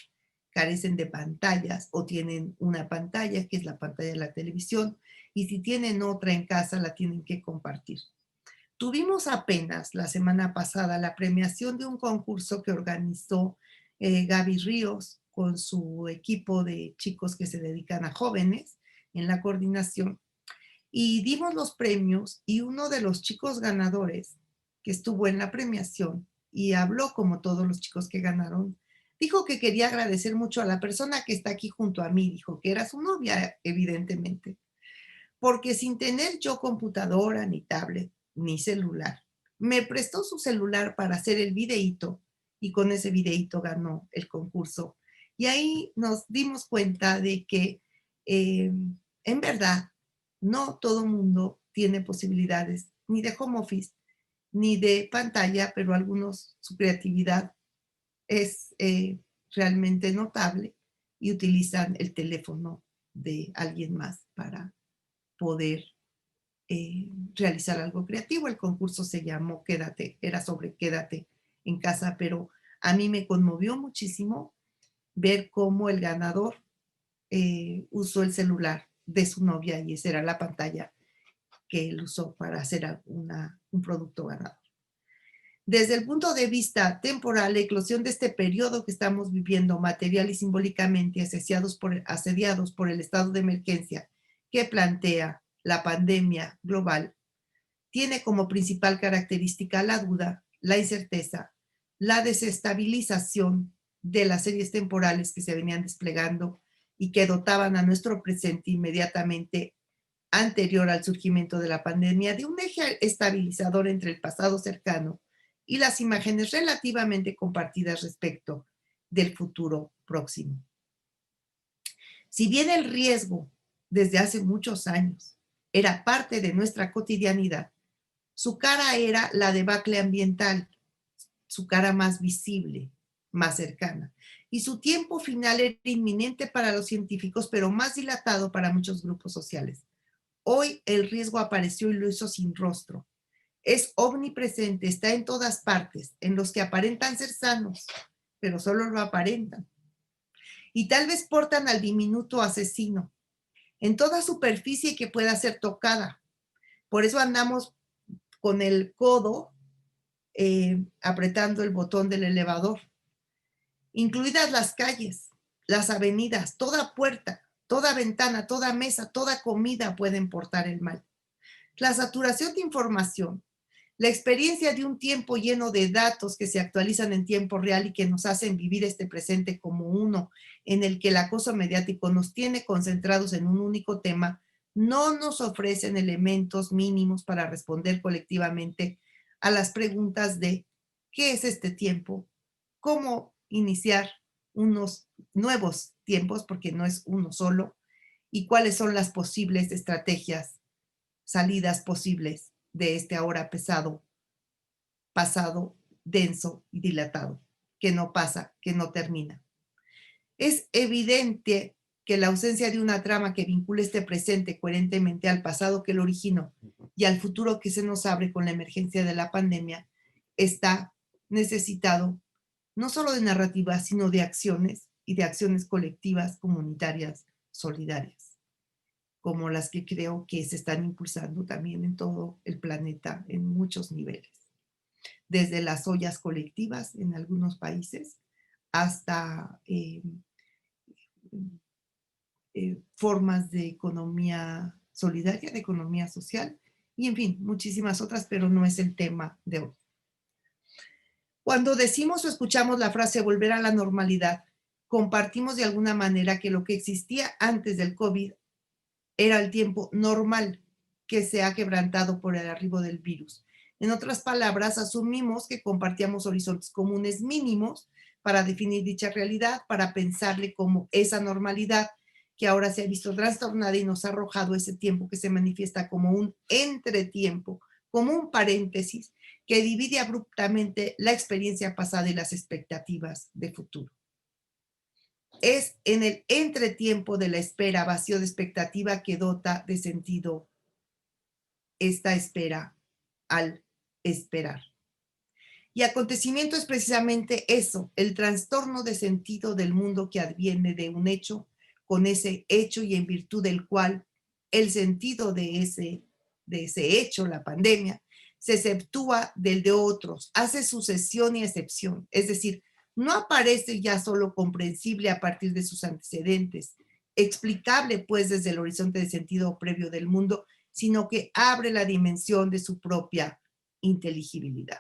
carecen de pantallas o tienen una pantalla, que es la pantalla de la televisión, y si tienen otra en casa, la tienen que compartir. Tuvimos apenas la semana pasada la premiación de un concurso que organizó Gaby Ríos con su equipo de chicos que se dedican a jóvenes en la coordinación. Y dimos los premios y uno de los chicos ganadores que estuvo en la premiación y habló como todos los chicos que ganaron, dijo que quería agradecer mucho a la persona que está aquí junto a mí, dijo que era su novia, evidentemente, porque sin tener yo computadora, ni tablet, ni celular, me prestó su celular para hacer el videíto y con ese videíto ganó el concurso. Y ahí nos dimos cuenta de que en verdad no todo mundo tiene posibilidades ni de home office, ni de pantalla, pero algunos su creatividad es realmente notable y utilizan el teléfono de alguien más para poder realizar algo creativo. El concurso se llamó Quédate, era sobre quédate en casa, pero a mí me conmovió muchísimo ver cómo el ganador usó el celular de su novia y esa era la pantalla que él usó para hacer un producto ganador. Desde el punto de vista temporal, la eclosión de este periodo que estamos viviendo material y simbólicamente asediados por el estado de emergencia que plantea la pandemia global, tiene como principal característica la duda, la incerteza, la desestabilización de las series temporales que se venían desplegando y que dotaban a nuestro presente inmediatamente anterior al surgimiento de la pandemia de un eje estabilizador entre el pasado cercano y las imágenes relativamente compartidas respecto del futuro próximo. Si bien el riesgo desde hace muchos años era parte de nuestra cotidianidad, su cara era la debacle ambiental, su cara más visible, más cercana. Y su tiempo final era inminente para los científicos, pero más dilatado para muchos grupos sociales. Hoy el riesgo apareció y lo hizo sin rostro. Es omnipresente, está en todas partes, en los que aparentan ser sanos, pero solo lo aparentan. Y tal vez portan al diminuto asesino en toda superficie que pueda ser tocada. Por eso andamos con el codo apretando el botón del elevador, incluidas las calles, las avenidas, toda puerta, toda ventana, toda mesa, toda comida pueden portar el mal. La saturación de información, la experiencia de un tiempo lleno de datos que se actualizan en tiempo real y que nos hacen vivir este presente como uno en el que el acoso mediático nos tiene concentrados en un único tema, no nos ofrecen elementos mínimos para responder colectivamente a las preguntas de ¿qué es este tiempo? ¿Cómo iniciar unos nuevos tiempos? Porque no es uno solo. ¿Y cuáles son las posibles estrategias, salidas posibles de este ahora pesado, pasado, denso y dilatado, que no pasa, que no termina? Es evidente que la ausencia de una trama que vincule este presente coherentemente al pasado que lo originó y al futuro que se nos abre con la emergencia de la pandemia está necesitado no solo de narrativas, sino de acciones y de acciones colectivas, comunitarias, solidarias, como las que creo que se están impulsando también en todo el planeta en muchos niveles, desde las ollas colectivas en algunos países hasta formas de economía solidaria, de economía social y en fin, muchísimas otras, pero no es el tema de hoy. Cuando decimos o escuchamos la frase volver a la normalidad, compartimos de alguna manera que lo que existía antes del COVID era el tiempo normal que se ha quebrantado por el arribo del virus. En otras palabras, asumimos que compartíamos horizontes comunes mínimos para definir dicha realidad, para pensarle como esa normalidad que ahora se ha visto trastornada y nos ha arrojado ese tiempo que se manifiesta como un entretiempo, como un paréntesis que divide abruptamente la experiencia pasada y las expectativas de futuro. Es en el entretiempo de la espera, vacío de expectativa, que dota de sentido esta espera al esperar. Y acontecimiento es precisamente eso, el trastorno de sentido del mundo que adviene de un hecho, con ese hecho y en virtud del cual el sentido de ese hecho, la pandemia, se exceptúa del de otros, hace sucesión y excepción, es decir, no aparece ya solo comprensible a partir de sus antecedentes, explicable pues desde el horizonte de sentido previo del mundo, sino que abre la dimensión de su propia inteligibilidad.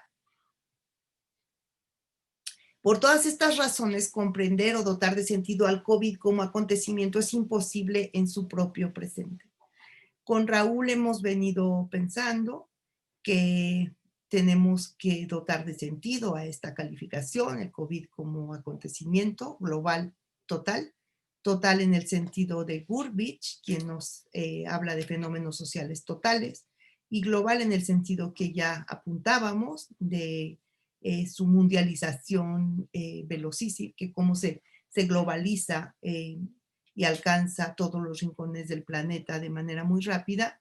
Por todas estas razones, comprender o dotar de sentido al COVID como acontecimiento es imposible en su propio presente. Con Raúl hemos venido pensando que tenemos que dotar de sentido a esta calificación, el COVID como acontecimiento global total, total en el sentido de Gurbich, quien nos habla de fenómenos sociales totales, y global en el sentido que ya apuntábamos de su mundialización velocísima, que cómo se globaliza y alcanza todos los rincones del planeta de manera muy rápida,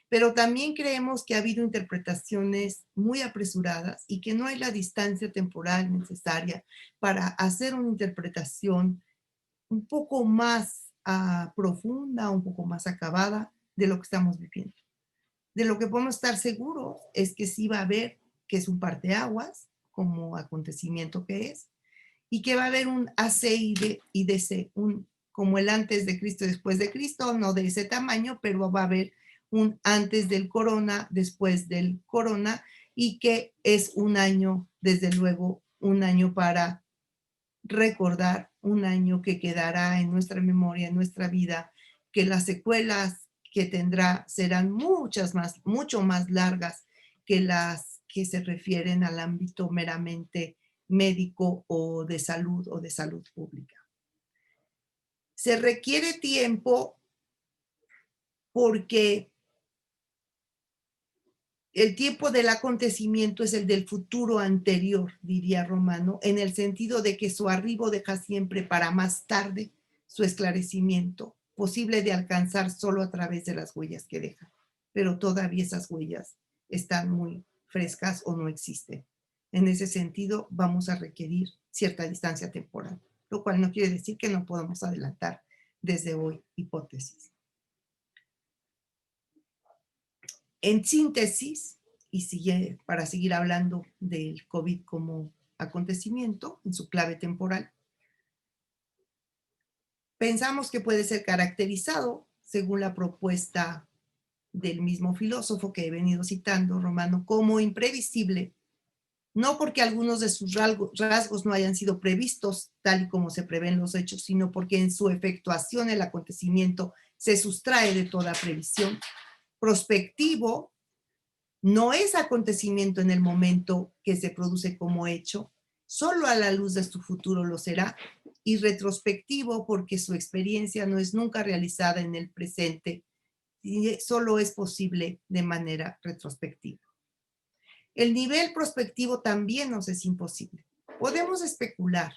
pero también creemos que ha habido interpretaciones muy apresuradas y que no hay la distancia temporal necesaria para hacer una interpretación un poco más profunda, un poco más acabada de lo que estamos viviendo. De lo que podemos estar seguros es que sí va a haber, que es un parteaguas, como acontecimiento que es, y que va a haber un AC y DC, como el antes de Cristo y después de Cristo, no de ese tamaño, pero va a haber un antes del corona, después del corona, y que es un año, desde luego, un año para recordar, un año que quedará en nuestra memoria, en nuestra vida, que las secuelas que tendrá serán mucho más largas que las que se refieren al ámbito meramente médico o de salud pública. Se requiere tiempo porque el tiempo del acontecimiento es el del futuro anterior, diría Romano, en el sentido de que su arribo deja siempre para más tarde su esclarecimiento, posible de alcanzar solo a través de las huellas que deja. Pero todavía esas huellas están muy frescas o no existen. En ese sentido, vamos a requerir cierta distancia temporal, lo cual no quiere decir que no podamos adelantar desde hoy hipótesis. En síntesis, y para seguir hablando del COVID como acontecimiento en su clave temporal, pensamos que puede ser caracterizado, según la propuesta del mismo filósofo que he venido citando, Romano, como imprevisible, no porque algunos de sus rasgos no hayan sido previstos tal y como se prevén los hechos, sino porque en su efectuación el acontecimiento se sustrae de toda previsión. Prospectivo, no es acontecimiento en el momento que se produce como hecho, solo a la luz de su futuro lo será, y retrospectivo porque su experiencia no es nunca realizada en el presente y solo es posible de manera retrospectiva. El nivel prospectivo también nos es imposible. Podemos especular,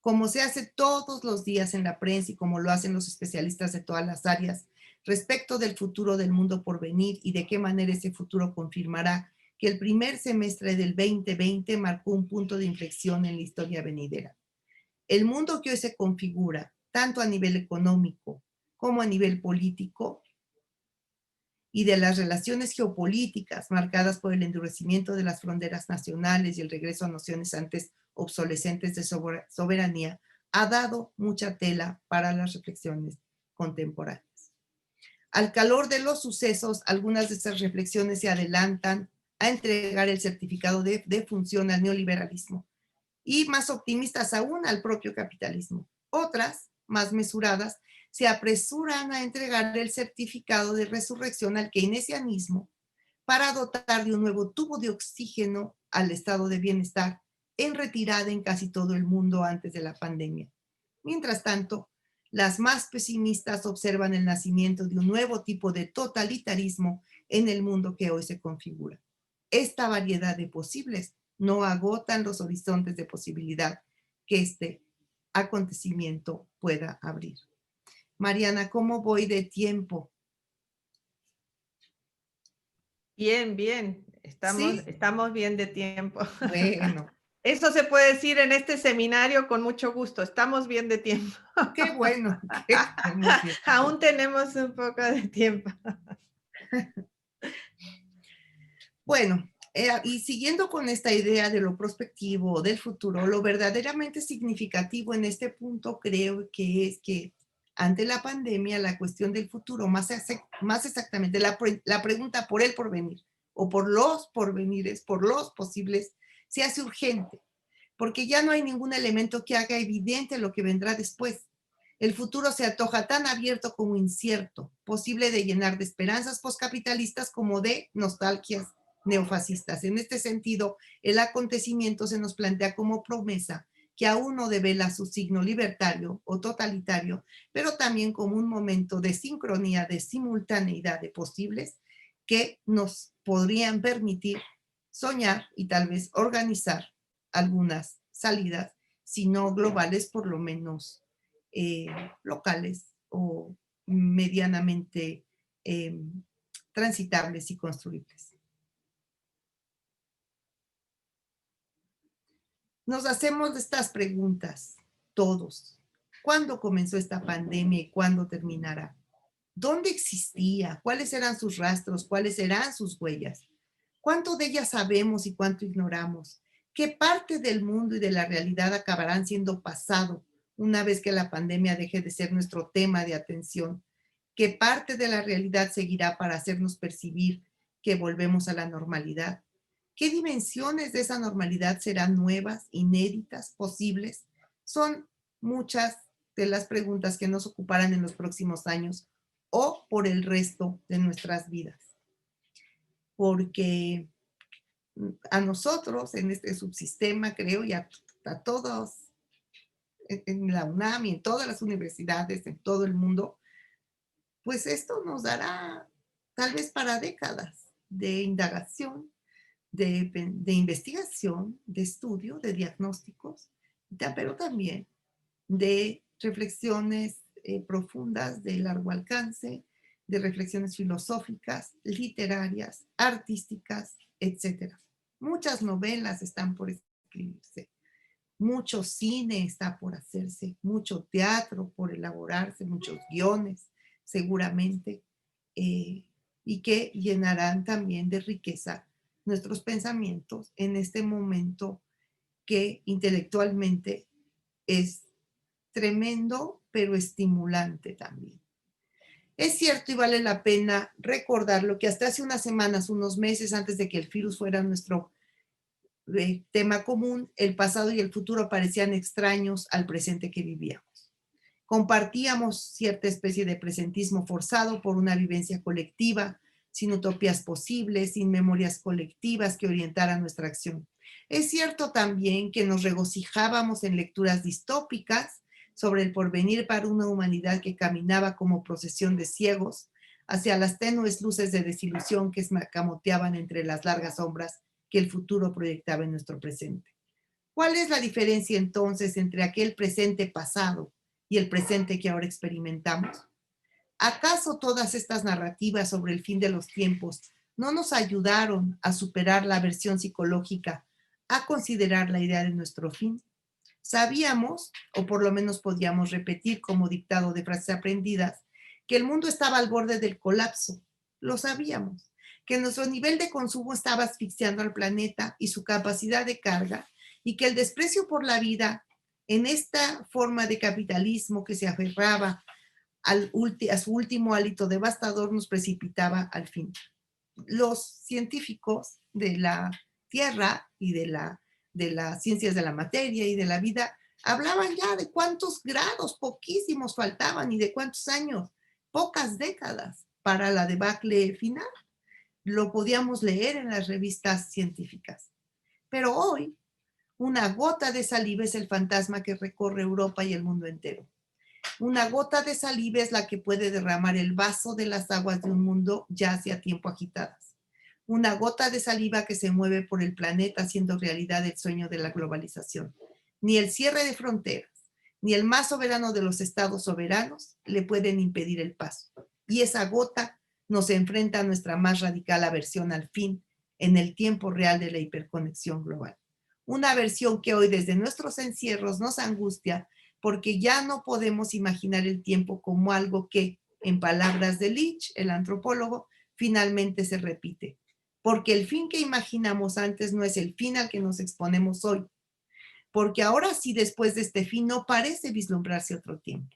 como se hace todos los días en la prensa y como lo hacen los especialistas de todas las áreas, respecto del futuro del mundo por venir y de qué manera ese futuro confirmará que el primer semestre del 2020 marcó un punto de inflexión en la historia venidera. El mundo que hoy se configura, tanto a nivel económico como a nivel político, y de las relaciones geopolíticas marcadas por el endurecimiento de las fronteras nacionales y el regreso a nociones antes obsolescentes de soberanía, ha dado mucha tela para las reflexiones contemporáneas. Al calor de los sucesos, algunas de estas reflexiones se adelantan a entregar el certificado de función al neoliberalismo y más optimistas aún al propio capitalismo. Otras, más mesuradas, se apresuran a entregar el certificado de resurrección al keynesianismo para dotar de un nuevo tubo de oxígeno al estado de bienestar en retirada en casi todo el mundo antes de la pandemia. Mientras tanto, las más pesimistas observan el nacimiento de un nuevo tipo de totalitarismo en el mundo que hoy se configura. Esta variedad de posibles no agotan los horizontes de posibilidad que este acontecimiento pueda abrir. Mariana, ¿cómo voy de tiempo? Bien, bien. ¿Sí? Estamos bien de tiempo. Bueno, Eso se puede decir en este seminario con mucho gusto. Estamos bien de tiempo. qué bueno que estemos bien. Aún tenemos un poco de tiempo. Bueno, y siguiendo con esta idea de lo prospectivo, del futuro, lo verdaderamente significativo en este punto creo que es que ante la pandemia la cuestión del futuro, más exactamente la pregunta por el porvenir o por los porvenires, por los posibles, se hace urgente, porque ya no hay ningún elemento que haga evidente lo que vendrá después. El futuro se antoja tan abierto como incierto, posible de llenar de esperanzas poscapitalistas como de nostalgias neofascistas. En este sentido, el acontecimiento se nos plantea como promesa que aún no devela su signo libertario o totalitario, pero también como un momento de sincronía, de simultaneidad de posibles que nos podrían permitir soñar y tal vez organizar algunas salidas, si no globales, por lo menos locales o medianamente transitables y construibles. Nos hacemos estas preguntas todos. ¿Cuándo comenzó esta pandemia y cuándo terminará? ¿Dónde existía? ¿Cuáles eran sus rastros? ¿Cuáles eran sus huellas? ¿Cuánto de ellas sabemos y cuánto ignoramos? ¿Qué parte del mundo y de la realidad acabarán siendo pasado una vez que la pandemia deje de ser nuestro tema de atención? ¿Qué parte de la realidad seguirá para hacernos percibir que volvemos a la normalidad? ¿Qué dimensiones de esa normalidad serán nuevas, inéditas, posibles? Son muchas de las preguntas que nos ocuparán en los próximos años o por el resto de nuestras vidas. Porque a nosotros en este subsistema, creo, y a todos en la UNAM y en todas las universidades, en todo el mundo, pues esto nos dará tal vez para décadas de indagación, de investigación, de estudio, de diagnósticos, pero también de reflexiones profundas de largo alcance, de reflexiones filosóficas, literarias, artísticas, etc. Muchas novelas están por escribirse, mucho cine está por hacerse, mucho teatro por elaborarse, muchos guiones seguramente, y que llenarán también de riqueza nuestros pensamientos en este momento que intelectualmente es tremendo, pero estimulante también. Es cierto y vale la pena recordar lo que hasta hace unas semanas, unos meses antes de que el virus fuera nuestro tema común, el pasado y el futuro parecían extraños al presente que vivíamos. Compartíamos cierta especie de presentismo forzado por una vivencia colectiva, sin utopías posibles, sin memorias colectivas que orientaran nuestra acción. Es cierto también que nos regocijábamos en lecturas distópicas sobre el porvenir para una humanidad que caminaba como procesión de ciegos hacia las tenues luces de desilusión que escamoteaban entre las largas sombras que el futuro proyectaba en nuestro presente. ¿Cuál es la diferencia entonces entre aquel presente pasado y el presente que ahora experimentamos? ¿Acaso todas estas narrativas sobre el fin de los tiempos no nos ayudaron a superar la aversión psicológica, a considerar la idea de nuestro fin? Sabíamos, o por lo menos podíamos repetir como dictado de frases aprendidas, que el mundo estaba al borde del colapso. Lo sabíamos. Que nuestro nivel de consumo estaba asfixiando al planeta y su capacidad de carga, y que el desprecio por la vida en esta forma de capitalismo que se aferraba a su último hálito devastador nos precipitaba al fin. Los científicos de la Tierra y de las ciencias de la materia y de la vida hablaban ya de cuántos grados, poquísimos faltaban, y de cuántos años, pocas décadas para la debacle final. Lo podíamos leer en las revistas científicas. Pero hoy, una gota de saliva es el fantasma que recorre Europa y el mundo entero. Una gota de saliva es la que puede derramar el vaso de las aguas de un mundo ya hacía tiempo agitadas. Una gota de saliva que se mueve por el planeta haciendo realidad el sueño de la globalización. Ni el cierre de fronteras, ni el más soberano de los estados soberanos le pueden impedir el paso. Y esa gota nos enfrenta a nuestra más radical aversión al fin, en el tiempo real de la hiperconexión global. Una versión que hoy desde nuestros encierros nos angustia porque ya no podemos imaginar el tiempo como algo que, en palabras de Leach, el antropólogo, finalmente se repite. Porque el fin que imaginamos antes no es el fin al que nos exponemos hoy. Porque ahora sí, después de este fin, no parece vislumbrarse otro tiempo.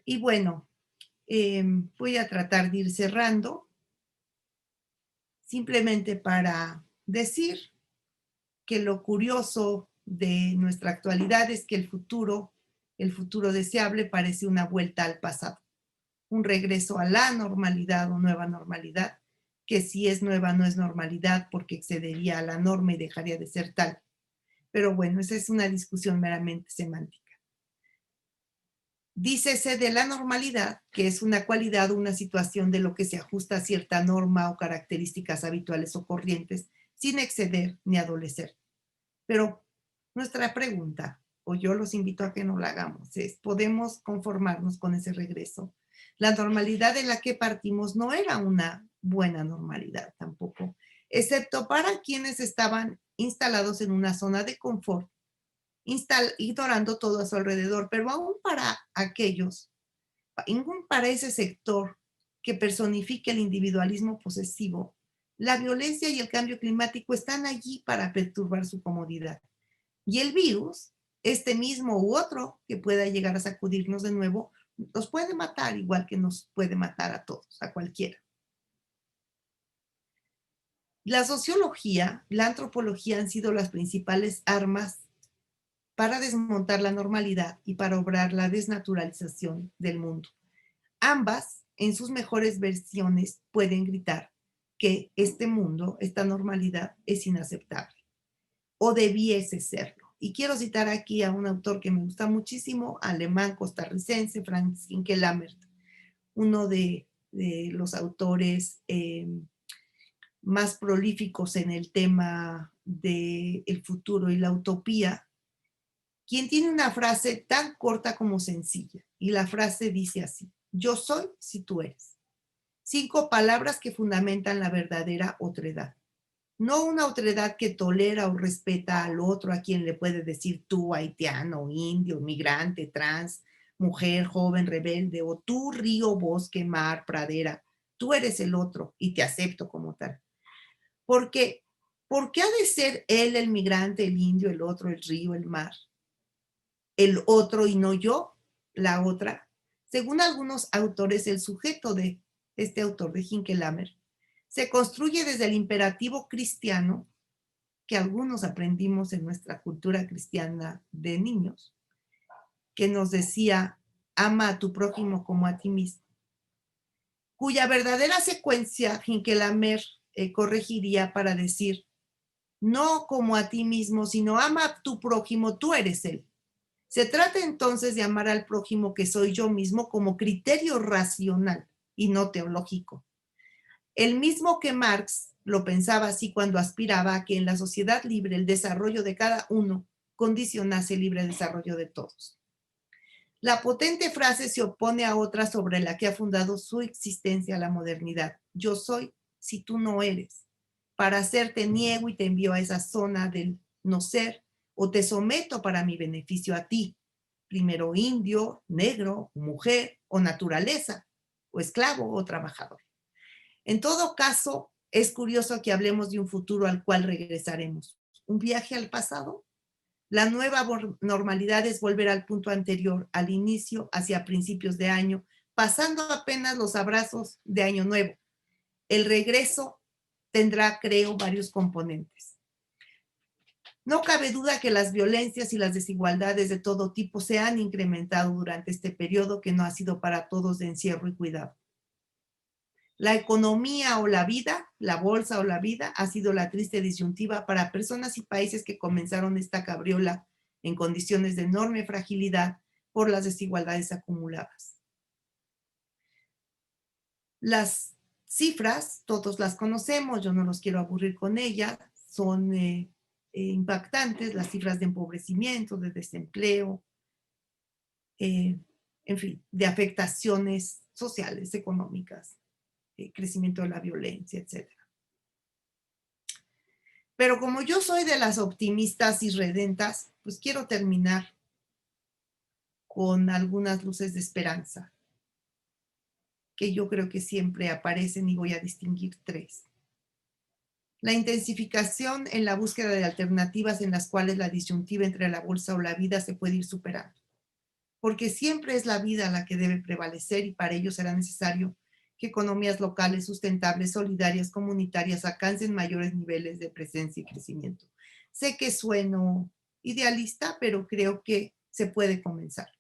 Y bueno, voy a tratar de ir cerrando, simplemente para decir que lo curioso de nuestra actualidad es que el futuro deseable parece una vuelta al pasado, un regreso a la normalidad o nueva normalidad, que si es nueva no es normalidad porque excedería a la norma y dejaría de ser tal. Pero bueno, esa es una discusión meramente semántica. Dícese de la normalidad, que es una cualidad o una situación de lo que se ajusta a cierta norma o características habituales o corrientes, sin exceder ni adolecer. Pero nuestra pregunta, o yo los invito a que no la hagamos, es, ¿podemos conformarnos con ese regreso? La normalidad de la que partimos no era una buena normalidad tampoco, excepto para quienes estaban instalados en una zona de confort, ignorando todo a su alrededor, pero aún para aquellos, aún para ese sector que personifica el individualismo posesivo, la violencia y el cambio climático están allí para perturbar su comodidad. Y el virus, este mismo u otro que pueda llegar a sacudirnos de nuevo, nos puede matar igual que nos puede matar a todos, a cualquiera. La sociología, la antropología han sido las principales armas para desmontar la normalidad y para obrar la desnaturalización del mundo. Ambas, en sus mejores versiones, pueden gritar que este mundo, esta normalidad, es inaceptable o debiese serlo. Y quiero citar aquí a un autor que me gusta muchísimo, alemán costarricense, Franz Hinkelammert, uno de los autores más prolíficos en el tema del futuro y la utopía, quien tiene una frase tan corta como sencilla. Y la frase dice así: yo soy si tú eres. 5 palabras que fundamentan la verdadera otredad. No una otredad que tolera o respeta al otro, a quien le puede decir tú, haitiano, indio, migrante, trans, mujer, joven, rebelde, o tú, río, bosque, mar, pradera. Tú eres el otro y te acepto como tal. Porque, ¿por qué ha de ser él el migrante, el indio, el otro, el río, el mar? El otro y no yo, la otra. Según algunos autores, el sujeto de este autor de Hinkelammert se construye desde el imperativo cristiano que algunos aprendimos en nuestra cultura cristiana de niños, que nos decía, ama a tu prójimo como a ti mismo, cuya verdadera secuencia Hinkelammert corregiría para decir, no como a ti mismo, sino ama a tu prójimo, tú eres él. Se trata entonces de amar al prójimo que soy yo mismo como criterio racional y no teológico. El mismo que Marx lo pensaba así cuando aspiraba a que en la sociedad libre el desarrollo de cada uno condicionase el libre desarrollo de todos. La potente frase se opone a otra sobre la que ha fundado su existencia la modernidad. Yo soy si tú no eres. Para hacerte niego y te envío a esa zona del no ser, o te someto para mi beneficio a ti, primero indio, negro, mujer o naturaleza, o esclavo o trabajador. En todo caso, es curioso que hablemos de un futuro al cual regresaremos. ¿Un viaje al pasado? La nueva normalidad es volver al punto anterior, al inicio, hacia principios de año, pasando apenas los abrazos de Año Nuevo. El regreso tendrá, creo, varios componentes. No cabe duda que las violencias y las desigualdades de todo tipo se han incrementado durante este periodo que no ha sido para todos de encierro y cuidado. La economía o la vida, la bolsa o la vida, ha sido la triste disyuntiva para personas y países que comenzaron esta cabriola en condiciones de enorme fragilidad por las desigualdades acumuladas. Las cifras, todos las conocemos, yo no los quiero aburrir con ellas, son impactantes, las cifras de empobrecimiento, de desempleo, en fin, de afectaciones sociales, económicas, crecimiento de la violencia, etc. Pero como yo soy de las optimistas y redentas, pues quiero terminar con algunas luces de esperanza, que yo creo que siempre aparecen, y voy a distinguir tres. La intensificación en la búsqueda de alternativas en las cuales la disyuntiva entre la bolsa o la vida se puede ir superando, porque siempre es la vida la que debe prevalecer, y para ello será necesario que economías locales sustentables, solidarias, comunitarias alcancen mayores niveles de presencia y crecimiento. Sé que sueno idealista, pero creo que se puede comenzar.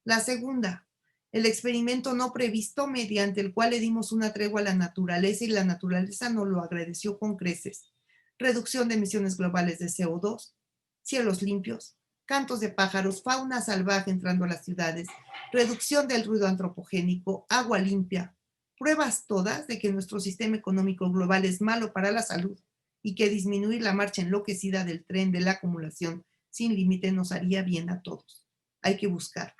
La segunda, el experimento no previsto mediante el cual le dimos una tregua a la naturaleza y la naturaleza nos lo agradeció con creces. Reducción de emisiones globales de CO2, cielos limpios, cantos de pájaros, fauna salvaje entrando a las ciudades, reducción del ruido antropogénico, agua limpia, pruebas todas de que nuestro sistema económico global es malo para la salud y que disminuir la marcha enloquecida del tren de la acumulación sin límite nos haría bien a todos. Hay que buscarlo.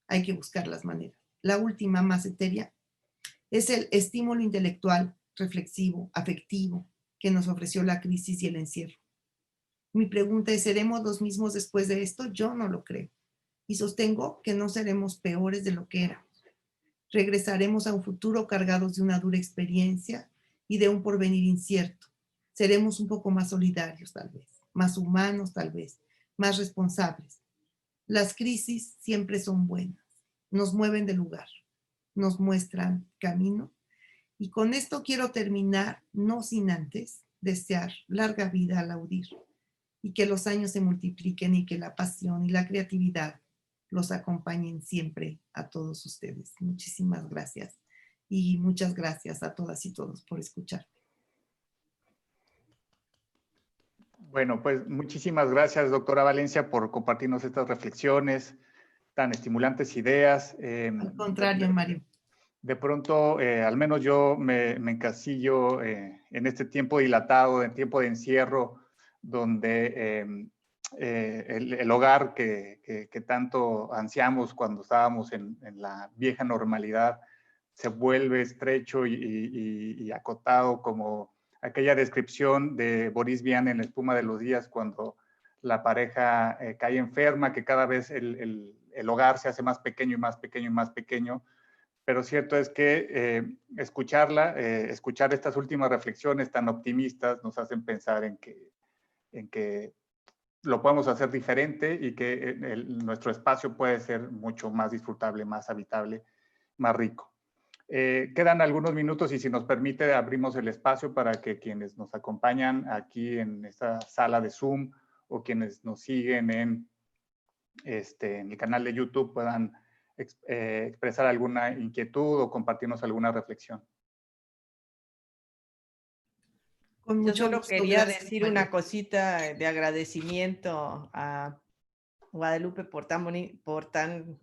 Hay que buscar las maneras. La última, más etérea, es el estímulo intelectual, reflexivo, afectivo, que nos ofreció la crisis y el encierro. Mi pregunta es, ¿seremos los mismos después de esto? Yo no lo creo. Y sostengo que no seremos peores de lo que éramos. Regresaremos a un futuro cargados de una dura experiencia y de un porvenir incierto. Seremos un poco más solidarios, tal vez, más humanos, tal vez, más responsables. Las crisis siempre son buenas, nos mueven de lugar, nos muestran camino. Y con esto quiero terminar, no sin antes desear larga vida al Audir, y que los años se multipliquen y que la pasión y la creatividad los acompañen siempre a todos ustedes. Muchísimas gracias, y muchas gracias a todas y todos por escuchar. Bueno, pues muchísimas gracias, doctora Valencia, por compartirnos estas reflexiones, tan estimulantes ideas. Al contrario, Mario. De pronto, al menos yo me encasillo en este tiempo dilatado, en tiempo de encierro, donde el hogar que tanto ansiamos cuando estábamos en la vieja normalidad se vuelve estrecho y acotado, como aquella descripción de Boris Vian en La espuma de los días, cuando la pareja cae enferma, que cada vez el hogar se hace más pequeño y más pequeño y más pequeño. Pero cierto es que escuchar estas últimas reflexiones tan optimistas nos hacen pensar en que lo podemos hacer diferente y que nuestro espacio puede ser mucho más disfrutable, más habitable, más rico. Quedan algunos minutos y si nos permite abrimos el espacio para que quienes nos acompañan aquí en esta sala de Zoom o quienes nos siguen en el canal de YouTube puedan expresar alguna inquietud o compartirnos alguna reflexión. Con Yo mucho solo gusto, quería gracias, decir Mario. una cosita de agradecimiento a Guadalupe por tan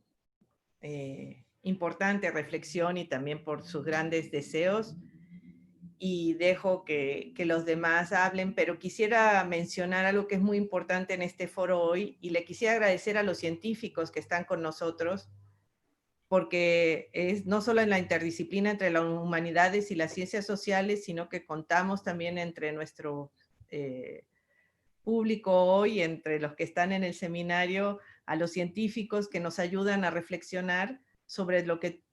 importante reflexión y también por sus grandes deseos. Y dejo que los demás hablen, pero quisiera mencionar algo que es muy importante en este foro hoy, y le quisiera agradecer a los científicos que están con nosotros, porque es no solo en la interdisciplina entre las humanidades y las ciencias sociales, sino que contamos también entre nuestro público hoy, entre los que están en el seminario, a los científicos que nos ayudan a reflexionar sobre lo que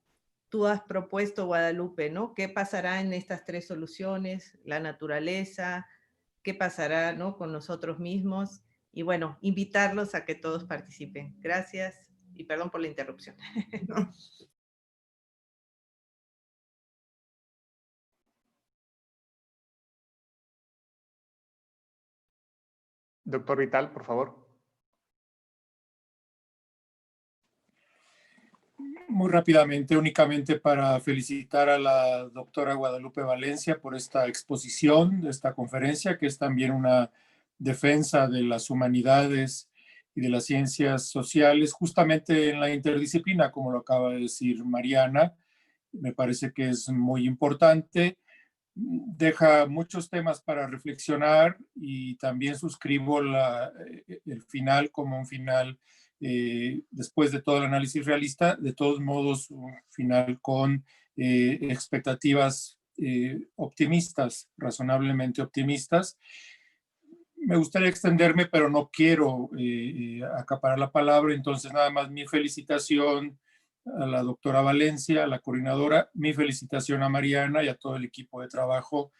tú has propuesto, Guadalupe, ¿no? ¿Qué pasará en estas tres soluciones? La naturaleza, ¿qué pasará, ¿no?, con nosotros mismos? Y bueno, invitarlos a que todos participen. Gracias y perdón por la interrupción. No. Doctor Vital, por favor. Muy rápidamente, únicamente para felicitar a la doctora Guadalupe Valencia por esta exposición, esta conferencia, que es también una defensa de las humanidades y de las ciencias sociales, justamente en la interdisciplina, como lo acaba de decir Mariana. Me parece que es muy importante. Deja muchos temas para reflexionar y también suscribo el final como un final, después de todo el análisis realista, de todos modos un final con expectativas optimistas, razonablemente optimistas. Me gustaría extenderme, pero no quiero acaparar la palabra, entonces nada más mi felicitación a la doctora Valencia, a la coordinadora, mi felicitación a Mariana y a todo el equipo de trabajo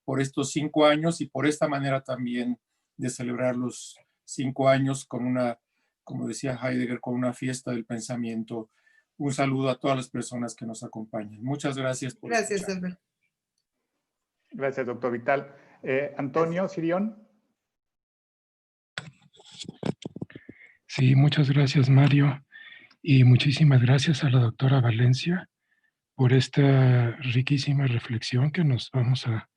por estos 5 años y por esta manera también de celebrar los 5 años con una, como decía Heidegger, con una fiesta del pensamiento. Un saludo a todas las personas que nos acompañan. Muchas gracias por escuchar. Albert. Gracias, doctor Vital. Antonio Sirión. Sí, muchas gracias, Mario. Y muchísimas gracias a la doctora Valencia por esta riquísima reflexión que nos vamos a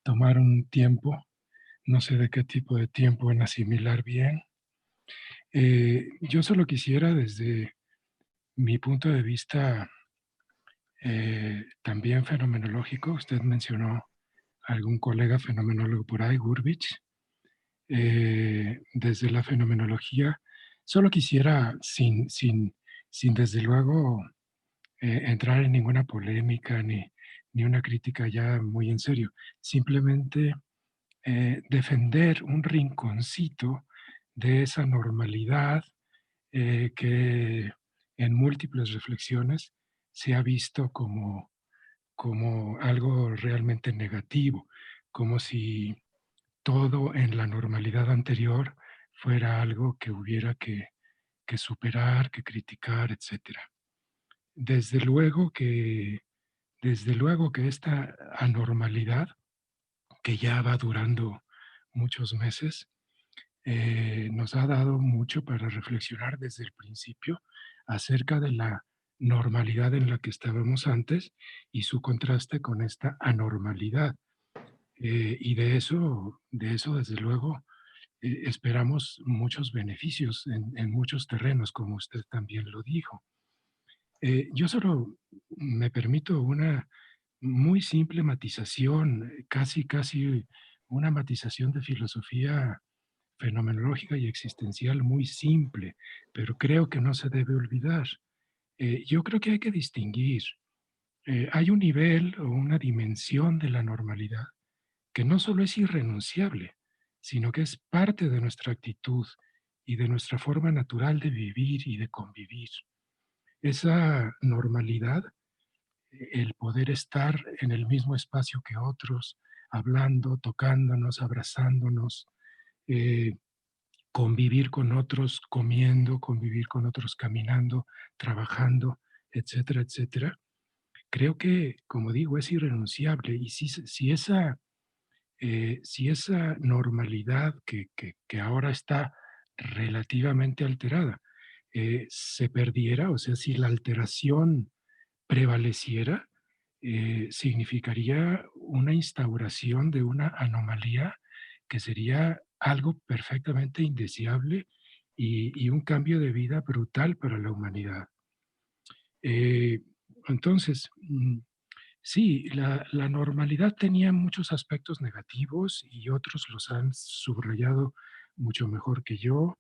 tomar un tiempo, no sé de qué tipo de tiempo, en asimilar bien. Yo solo quisiera, desde mi punto de vista también fenomenológico, usted mencionó a algún colega fenomenólogo por ahí, Gurbich, desde la fenomenología, solo quisiera, sin desde luego entrar en ninguna polémica ni una crítica ya muy en serio, simplemente defender un rinconcito de esa normalidad que en múltiples reflexiones se ha visto como algo realmente negativo, como si todo en la normalidad anterior fuera algo que hubiera que superar, que criticar, etc. Desde luego que esta anormalidad, que ya va durando muchos meses, nos ha dado mucho para reflexionar desde el principio acerca de la normalidad en la que estábamos antes y su contraste con esta anormalidad. Y de eso, desde luego, esperamos muchos beneficios en muchos terrenos, como usted también lo dijo. Yo solo me permito una muy simple matización, casi una matización de filosofía fenomenológica y existencial muy simple, pero creo que no se debe olvidar. Yo creo que hay que distinguir. Hay un nivel o una dimensión de la normalidad que no solo es irrenunciable, sino que es parte de nuestra actitud y de nuestra forma natural de vivir y de convivir. Esa normalidad, el poder estar en el mismo espacio que otros, hablando, tocándonos, abrazándonos, convivir con otros comiendo, convivir con otros caminando, trabajando, etcétera, etcétera. Creo que, como digo, es irrenunciable. Y si esa normalidad que ahora está relativamente alterada se perdiera, o sea, si la alteración prevaleciera, significaría una instauración de una anomalía que sería algo perfectamente indeseable y un cambio de vida brutal para la humanidad. Entonces, sí, la normalidad tenía muchos aspectos negativos y otros los han subrayado mucho mejor que yo.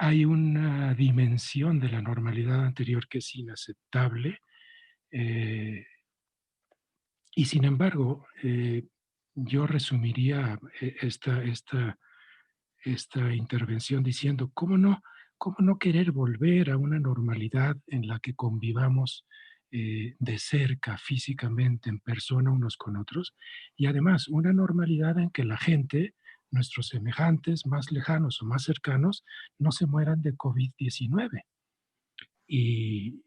Hay una dimensión de la normalidad anterior que es inaceptable y sin embargo, yo resumiría esta intervención diciendo, ¿cómo no querer volver a una normalidad en la que convivamos de cerca, físicamente, en persona, unos con otros? Y además, una normalidad en que la gente, nuestros semejantes más lejanos o más cercanos, no se mueran de COVID-19. Y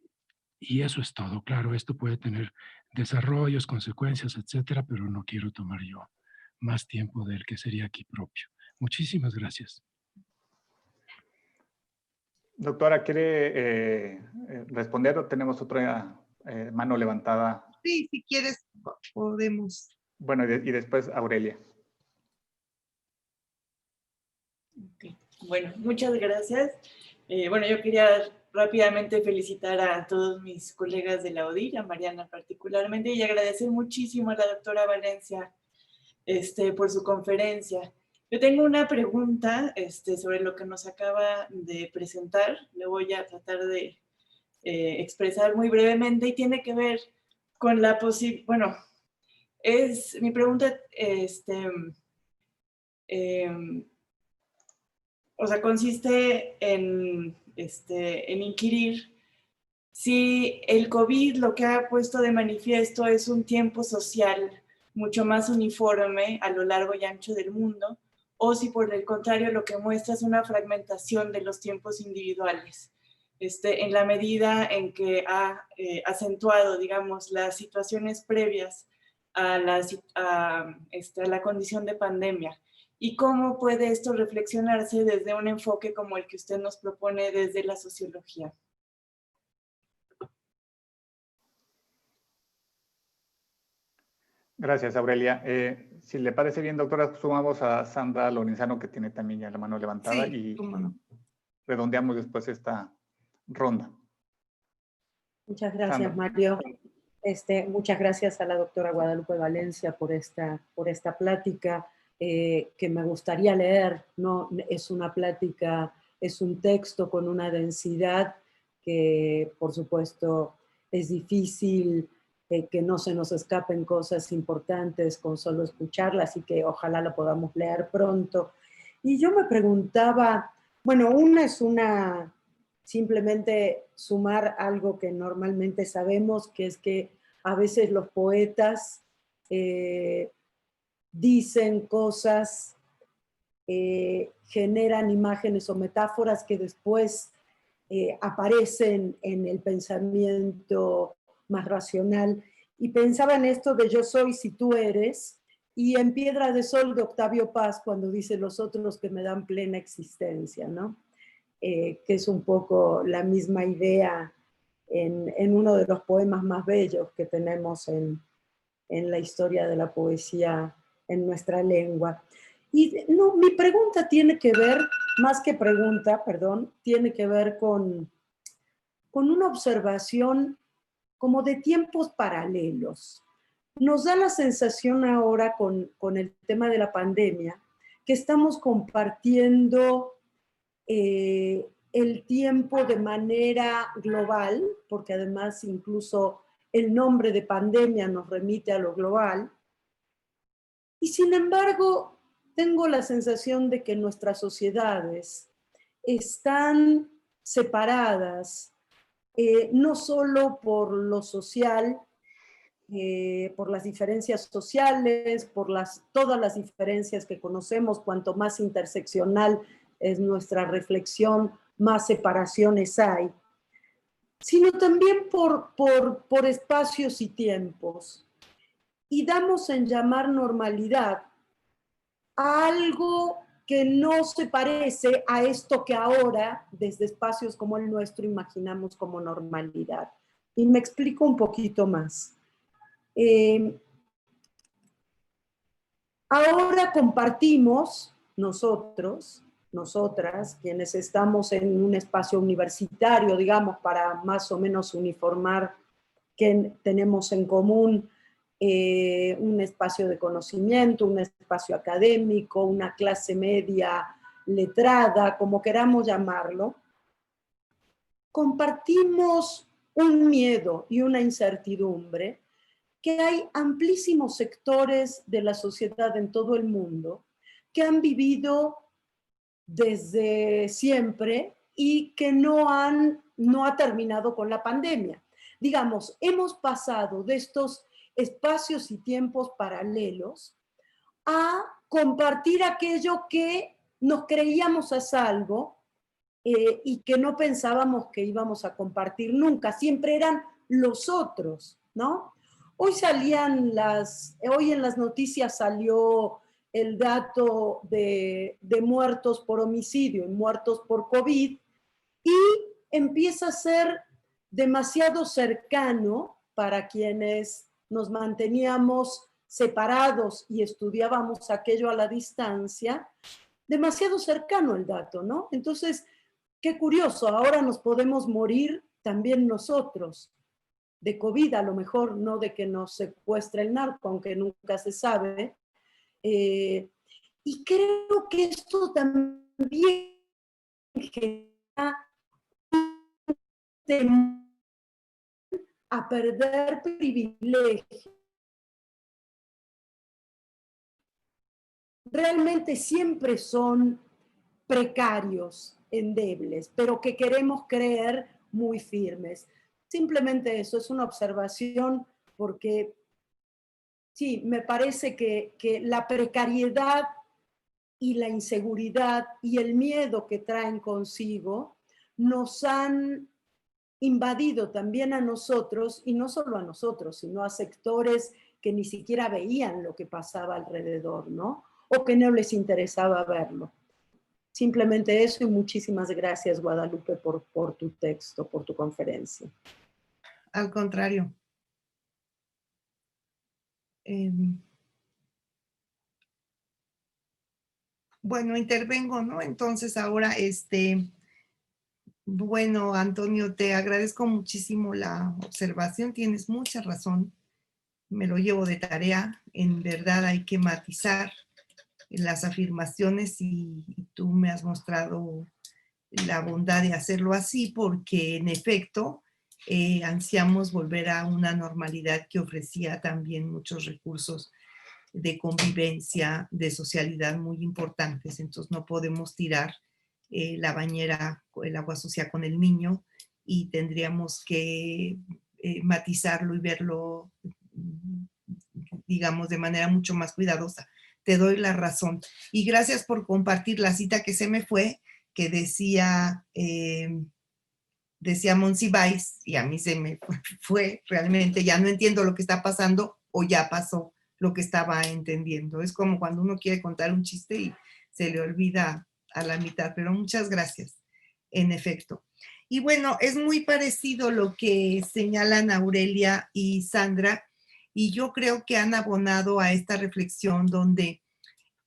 eso es todo. Claro, esto puede tener desarrollos, consecuencias, etcétera, pero no quiero tomar yo más tiempo del que sería aquí propio. Muchísimas gracias. Doctora, ¿quiere responder o tenemos otra mano levantada? Sí, si quieres, podemos. Bueno, y después Aurelia. Okay. Bueno, muchas gracias. Bueno, yo quería rápidamente felicitar a todos mis colegas de la ODIR, a Mariana particularmente, y agradecer muchísimo a la doctora Valencia por su conferencia. Yo tengo una pregunta sobre lo que nos acaba de presentar. Le voy a tratar de expresar muy brevemente y tiene que ver con la posibilidad, bueno, mi pregunta, o sea, consiste en inquirir si el COVID lo que ha puesto de manifiesto es un tiempo social mucho más uniforme a lo largo y ancho del mundo, o si por el contrario lo que muestra es una fragmentación de los tiempos individuales, en la medida en que ha acentuado, digamos, las situaciones previas a la condición de pandemia. ¿Y cómo puede esto reflexionarse desde un enfoque como el que usted nos propone desde la sociología? Gracias, Aurelia. Si le parece bien, doctora, sumamos a Sandra Lorenzano, que tiene también ya la mano levantada, Sí, y cómo no. redondeamos después esta ronda. Muchas gracias, Sandra. Mario. Muchas gracias a la doctora Guadalupe Valencia por esta plática que me gustaría leer. No es una plática, es un texto con una densidad que, por supuesto, es difícil que no se nos escapen cosas importantes con solo escucharla, así que ojalá la podamos leer pronto. Y yo me preguntaba, bueno, simplemente sumar algo que normalmente sabemos, que es que a veces los poetas dicen cosas, generan imágenes o metáforas que después aparecen en el pensamiento más racional. Y pensaba en esto de yo soy si tú eres, y en Piedra de Sol de Octavio Paz, cuando dice los otros que me dan plena existencia, ¿no? Que es un poco la misma idea en uno de los poemas más bellos que tenemos en la historia de la poesía en nuestra lengua. Y no, mi pregunta tiene que ver, más que pregunta, perdón, tiene que ver con una observación como de tiempos paralelos. Nos da la sensación ahora con el tema de la pandemia que estamos compartiendo el tiempo de manera global, porque además incluso el nombre de pandemia nos remite a lo global, y sin embargo tengo la sensación de que nuestras sociedades están separadas, no solo por lo social, por las diferencias sociales, por todas las diferencias que conocemos, cuanto más interseccional es nuestra reflexión, más separaciones hay, sino también por espacios y tiempos. Y damos en llamar normalidad a algo que no se parece a esto que ahora, desde espacios como el nuestro, imaginamos como normalidad. Y me explico un poquito más. Ahora compartimos nosotros, nosotras, quienes estamos en un espacio universitario, digamos, para más o menos uniformar que tenemos en común un espacio de conocimiento, un espacio académico, una clase media letrada, como queramos llamarlo, compartimos un miedo y una incertidumbre que hay amplísimos sectores de la sociedad en todo el mundo que han vivido desde siempre y que no ha terminado con la pandemia. Digamos, hemos pasado de estos espacios y tiempos paralelos a compartir aquello que nos creíamos a salvo y que no pensábamos que íbamos a compartir nunca. Siempre eran los otros, ¿no? Hoy en las noticias salió el dato de muertos por homicidio y muertos por COVID, y empieza a ser demasiado cercano para quienes nos manteníamos separados y estudiábamos aquello a la distancia, demasiado cercano el dato, ¿no? Entonces, qué curioso, ahora nos podemos morir también nosotros de COVID, a lo mejor no de que nos secuestre el narco, aunque nunca se sabe. Y creo que esto también genera un temor a perder privilegios, realmente siempre son precarios, endebles, pero que queremos creer muy firmes. Simplemente eso, es una observación porque sí, me parece que la precariedad y la inseguridad y el miedo que traen consigo nos han invadido también a nosotros, y no solo a nosotros, sino a sectores que ni siquiera veían lo que pasaba alrededor, ¿no? O que no les interesaba verlo. Simplemente eso, y muchísimas gracias, Guadalupe, por tu texto, por tu conferencia. Al contrario. Bueno, intervengo, ¿no? Entonces ahora, bueno, Antonio, te agradezco muchísimo la observación, tienes mucha razón, me lo llevo de tarea, en verdad hay que matizar las afirmaciones y tú me has mostrado la bondad de hacerlo así porque en efecto ansiamos volver a una normalidad que ofrecía también muchos recursos de convivencia, de socialidad muy importantes, entonces no podemos tirar la bañera, el agua sucia con el niño y tendríamos que matizarlo y verlo, digamos, de manera mucho más cuidadosa. Te doy la razón. Y gracias por compartir la cita que se me fue, que decía, decía Monsiváis, y a mí se me fue, realmente ya no entiendo lo que está pasando o ya pasó lo que estaba entendiendo. Es como cuando uno quiere contar un chiste y se le olvida a la mitad, pero muchas gracias, en efecto. Y bueno, es muy parecido lo que señalan Aurelia y Sandra, y yo creo que han abonado a esta reflexión donde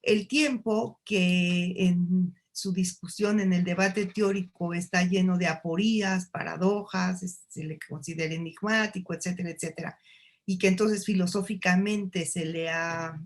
el tiempo que en su discusión, en el debate teórico, está lleno de aporías, paradojas, se le considera enigmático, etcétera, etcétera, y que entonces filosóficamente se le ha,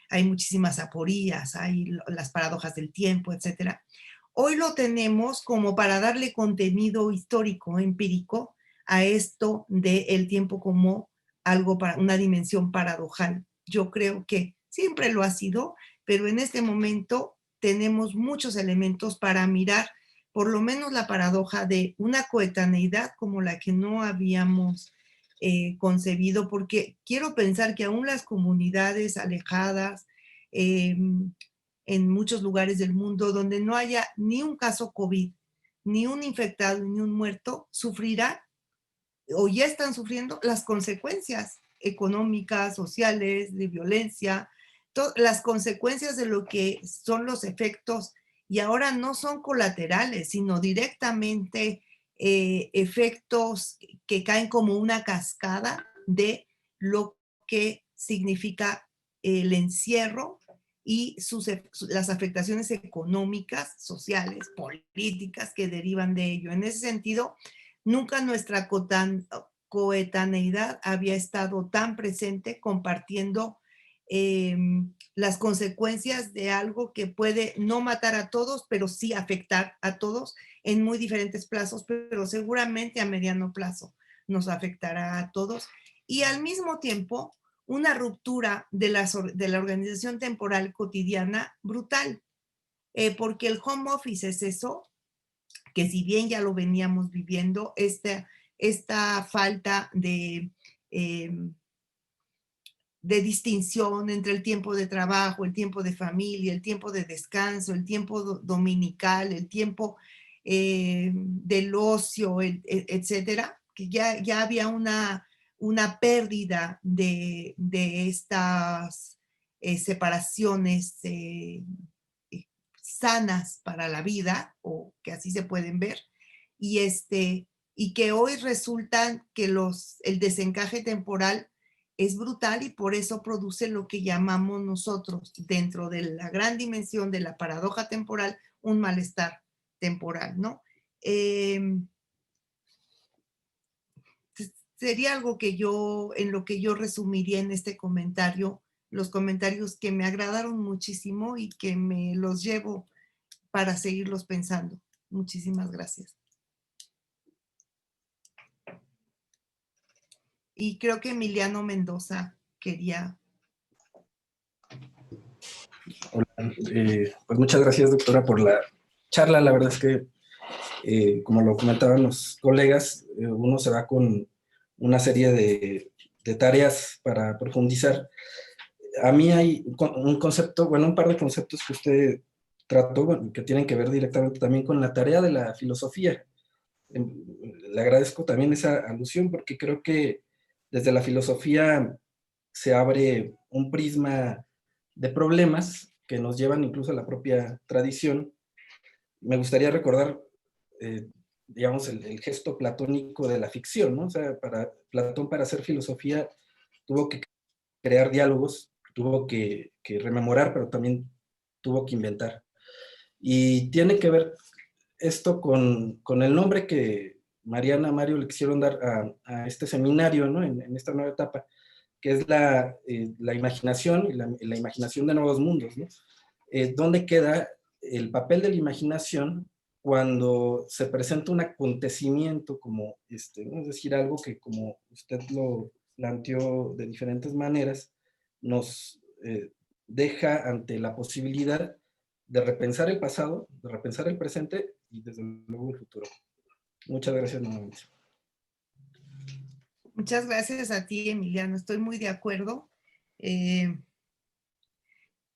hay muchísimas aporías, hay las paradojas del tiempo, etcétera. Hoy lo tenemos como para darle contenido histórico, empírico, a esto del tiempo como algo para una dimensión paradojal. Yo creo que siempre lo ha sido, pero en este momento tenemos muchos elementos para mirar por lo menos la paradoja de una coetaneidad como la que no habíamos concebido, porque quiero pensar que aún las comunidades alejadas, en muchos lugares del mundo donde no haya ni un caso COVID, ni un infectado, ni un muerto, sufrirán o ya están sufriendo las consecuencias económicas, sociales, de violencia, las consecuencias de lo que son los efectos, y ahora no son colaterales, sino directamente efectos que caen como una cascada de lo que significa el encierro y las afectaciones económicas, sociales, políticas que derivan de ello. En ese sentido, nunca nuestra coetaneidad había estado tan presente compartiendo las consecuencias de algo que puede no matar a todos, pero sí afectar a todos en muy diferentes plazos, pero seguramente a mediano plazo nos afectará a todos. Y al mismo tiempo, una ruptura de la organización temporal cotidiana brutal, porque el home office es eso, que si bien ya lo veníamos viviendo, esta falta de distinción entre el tiempo de trabajo, el tiempo de familia, el tiempo de descanso, el tiempo dominical, el tiempo del ocio, etcétera, que ya había una pérdida de estas separaciones sanas para la vida, o que así se pueden ver, y que hoy resultan que el desencaje temporal es brutal y por eso produce lo que llamamos nosotros, dentro de la gran dimensión de la paradoja temporal, un malestar temporal, ¿no? Sería algo en lo que yo resumiría en este comentario, los comentarios que me agradaron muchísimo y que me los llevo para seguirlos pensando. Muchísimas gracias. Y creo que Emiliano Mendoza quería. Hola, pues muchas gracias, doctora, por la charla. La verdad es que, como lo comentaban los colegas, uno se va con una serie de tareas para profundizar. A mí hay un concepto, bueno, un par de conceptos que usted trató, bueno, que tienen que ver directamente también con la tarea de la filosofía. Le agradezco también esa alusión porque creo que desde la filosofía se abre un prisma de problemas que nos llevan incluso a la propia tradición. Me gustaría recordar, digamos, el gesto platónico de la ficción, ¿no? O sea, Platón, para hacer filosofía, tuvo que crear diálogos, tuvo que rememorar, pero también tuvo que inventar. Y tiene que ver esto con el nombre que Mariana, Mario le quisieron dar a este seminario, ¿no? En esta nueva etapa, que es la imaginación y la imaginación de nuevos mundos, ¿no? ¿Dónde queda el papel de la imaginación cuando se presenta un acontecimiento como ¿no? Es decir, algo que, como usted lo planteó de diferentes maneras, nos deja ante la posibilidad de repensar el pasado, de repensar el presente y desde luego el futuro. Muchas gracias nuevamente. Muchas gracias a ti, Emiliano. Estoy muy de acuerdo.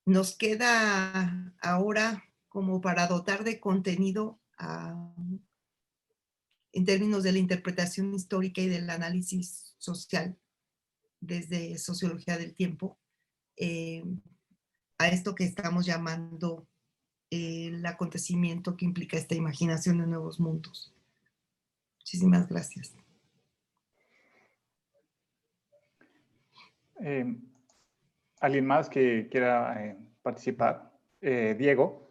Nos queda ahora como para dotar de contenido en términos de la interpretación histórica y del análisis social desde sociología del tiempo, a esto que estamos llamando el acontecimiento que implica esta imaginación de nuevos mundos. Muchísimas gracias. ¿Alguien más que quiera participar? Diego.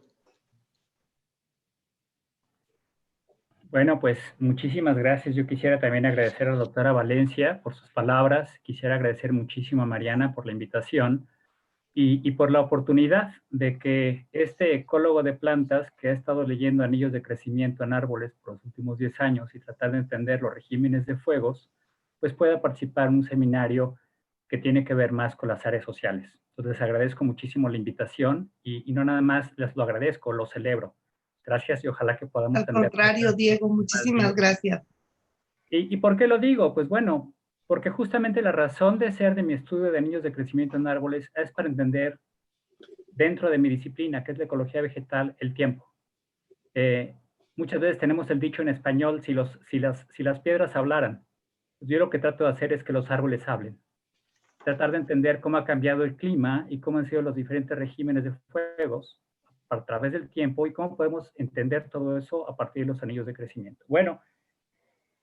Bueno, pues muchísimas gracias. Yo quisiera también agradecer a la doctora Valencia por sus palabras. Quisiera agradecer muchísimo a Mariana por la invitación y por la oportunidad de que este ecólogo de plantas que ha estado leyendo anillos de crecimiento en árboles por los últimos 10 años y tratar de entender los regímenes de fuegos, pues pueda participar en un seminario que tiene que ver más con las áreas sociales. Entonces, agradezco muchísimo la invitación y no nada más les lo agradezco, lo celebro. Gracias y ojalá que podamos... Al contrario, Diego, muchísimas gracias. ¿Y por qué lo digo? Pues bueno, porque justamente la razón de ser de mi estudio de anillos de crecimiento en árboles es para entender dentro de mi disciplina, que es la ecología vegetal, el tiempo. Muchas veces tenemos el dicho en español, si las piedras hablaran. Pues yo lo que trato de hacer es que los árboles hablen. Tratar de entender cómo ha cambiado el clima y cómo han sido los diferentes regímenes de fuegos a través del tiempo y cómo podemos entender todo eso a partir de los anillos de crecimiento. Bueno,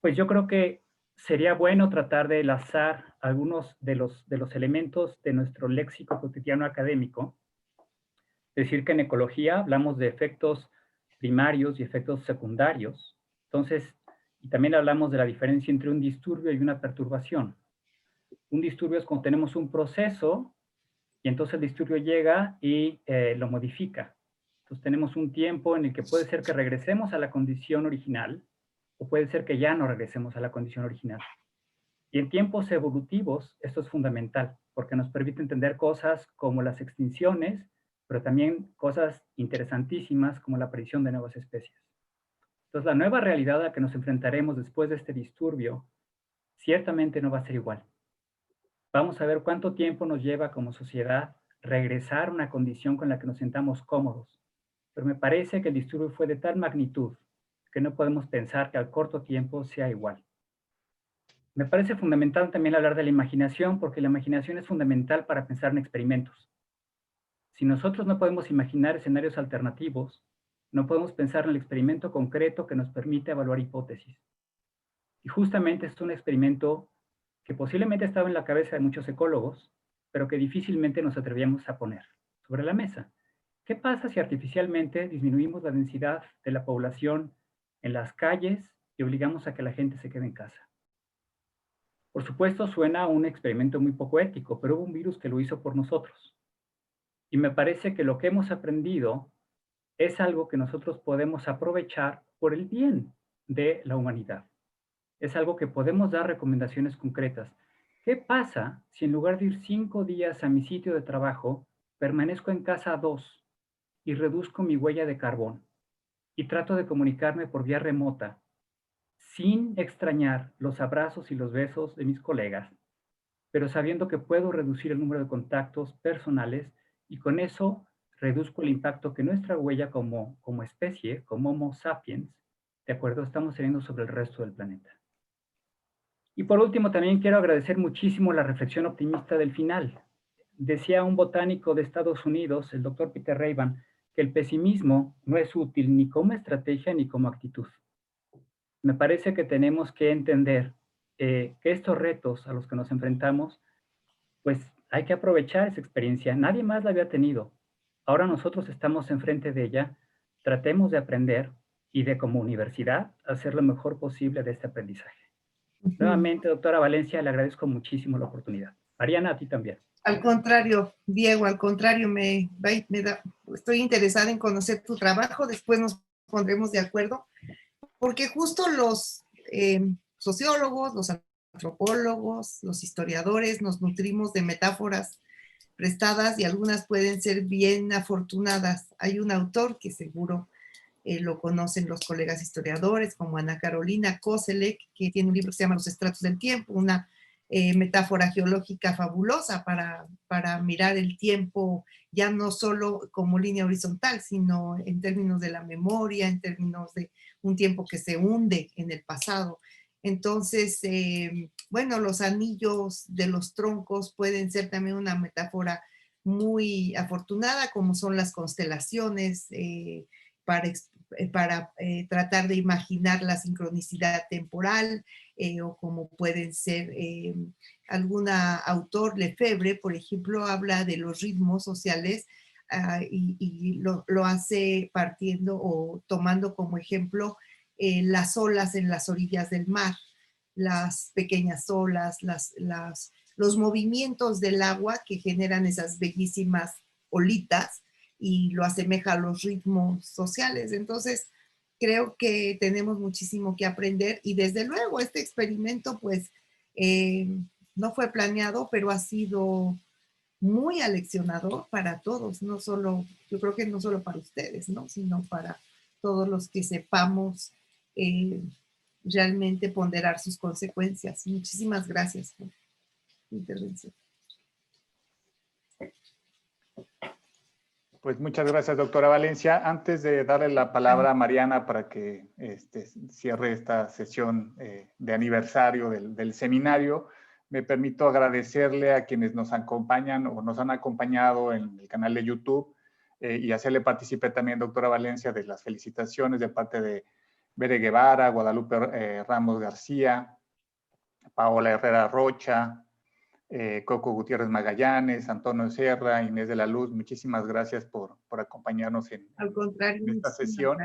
pues yo creo que sería bueno tratar de enlazar algunos de los elementos de nuestro léxico cotidiano académico. Decir que en ecología hablamos de efectos primarios y efectos secundarios. Entonces, y también hablamos de la diferencia entre un disturbio y una perturbación. Un disturbio es cuando tenemos un proceso y entonces el disturbio llega y lo modifica. Entonces tenemos un tiempo en el que puede ser que regresemos a la condición original o puede ser que ya no regresemos a la condición original. Y en tiempos evolutivos esto es fundamental porque nos permite entender cosas como las extinciones, pero también cosas interesantísimas como la aparición de nuevas especies. Entonces la nueva realidad a la que nos enfrentaremos después de este disturbio ciertamente no va a ser igual. Vamos a ver cuánto tiempo nos lleva como sociedad regresar a una condición con la que nos sintamos cómodos. Pero me parece que el disturbio fue de tal magnitud que no podemos pensar que al corto tiempo sea igual. Me parece fundamental también hablar de la imaginación, porque la imaginación es fundamental para pensar en experimentos. Si nosotros no podemos imaginar escenarios alternativos, no podemos pensar en el experimento concreto que nos permite evaluar hipótesis. Y justamente es un experimento que posiblemente estaba en la cabeza de muchos ecólogos, pero que difícilmente nos atrevíamos a poner sobre la mesa. ¿Qué pasa si artificialmente disminuimos la densidad de la población en las calles y obligamos a que la gente se quede en casa? Por supuesto, suena a un experimento muy poco ético, pero hubo un virus que lo hizo por nosotros. Y me parece que lo que hemos aprendido es algo que nosotros podemos aprovechar por el bien de la humanidad. Es algo que podemos dar recomendaciones concretas. ¿Qué pasa si en lugar de ir 5 días a mi sitio de trabajo, permanezco en casa 2 y reduzco mi huella de carbón y trato de comunicarme por vía remota sin extrañar los abrazos y los besos de mis colegas, pero sabiendo que puedo reducir el número de contactos personales y con eso reduzco el impacto que nuestra huella como especie, como Homo sapiens, de acuerdo, estamos teniendo sobre el resto del planeta? Y por último, también quiero agradecer muchísimo la reflexión optimista del final. Decía un botánico de Estados Unidos, el doctor Peter Reiban, que el pesimismo no es útil ni como estrategia ni como actitud. Me parece que tenemos que entender que estos retos a los que nos enfrentamos, pues hay que aprovechar esa experiencia. Nadie más la había tenido. Ahora nosotros estamos enfrente de ella. Tratemos de aprender y de como universidad hacer lo mejor posible de este aprendizaje. Nuevamente, doctora Valencia, le agradezco muchísimo la oportunidad. Mariana, a ti también. Al contrario, Diego, al contrario, estoy interesada en conocer tu trabajo, después nos pondremos de acuerdo, porque justo los sociólogos, los antropólogos, los historiadores nos nutrimos de metáforas prestadas y algunas pueden ser bien afortunadas. Hay un autor que seguro lo conocen los colegas historiadores, como Ana Carolina Koselleck, que tiene un libro que se llama Los estratos del tiempo, una metáfora geológica fabulosa para mirar el tiempo ya no solo como línea horizontal, sino en términos de la memoria, en términos de un tiempo que se hunde en el pasado. Entonces, bueno, los anillos de los troncos pueden ser también una metáfora muy afortunada, como son las constelaciones, para tratar de imaginar la sincronicidad temporal, o como pueden ser, algún autor, Lefebvre, por ejemplo, habla de los ritmos sociales y lo hace partiendo o tomando como ejemplo las olas en las orillas del mar, las pequeñas olas, los movimientos del agua que generan esas bellísimas olitas, y lo asemeja a los ritmos sociales. Entonces, creo que tenemos muchísimo que aprender y desde luego este experimento pues no fue planeado, pero ha sido muy aleccionador para todos, no solo, yo creo que no solo para ustedes, ¿no? Sino para todos los que sepamos realmente ponderar sus consecuencias. Muchísimas gracias por tu intervención. Pues muchas gracias, doctora Valencia. Antes de darle la palabra a Mariana para que cierre esta sesión de aniversario del seminario, me permito agradecerle a quienes nos acompañan o nos han acompañado en el canal de YouTube y hacerle partícipe también, doctora Valencia, de las felicitaciones de parte de Bere Guevara, Guadalupe Ramos García, Paola Herrera Rocha, Coco Gutiérrez Magallanes, Antonio Serra, Inés de la Luz. Muchísimas gracias por acompañarnos en esta sesión.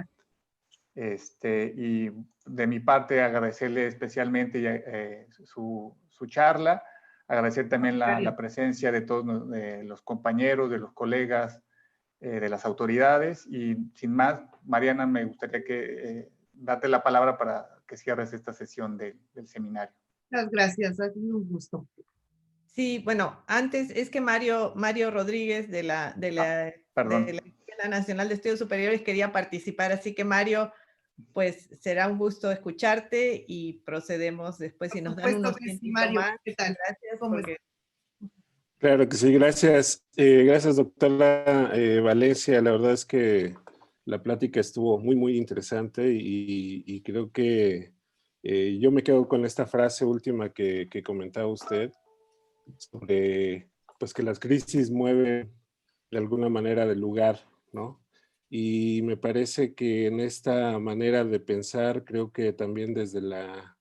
Y de mi parte agradecerle especialmente su charla, agradecer también la presencia de todos los compañeros, de los colegas, de las autoridades, y sin más, Mariana, me gustaría darte la palabra para que cierres esta sesión del seminario. Muchas gracias, ha sido un gusto. Sí, bueno, antes es que Mario Rodríguez de la Escuela Nacional de Estudios Superiores quería participar, así que Mario, pues será un gusto escucharte y procedemos después si nos dan unos minutitos más. ¿Qué tal? Gracias porque... Claro que sí, gracias. Gracias, doctora Valencia. La verdad es que la plática estuvo muy, muy interesante y creo que yo me quedo con esta frase última que comentaba usted, sobre pues que las crisis mueven de alguna manera del lugar, ¿no? Y me parece que en esta manera de pensar, creo que también desde la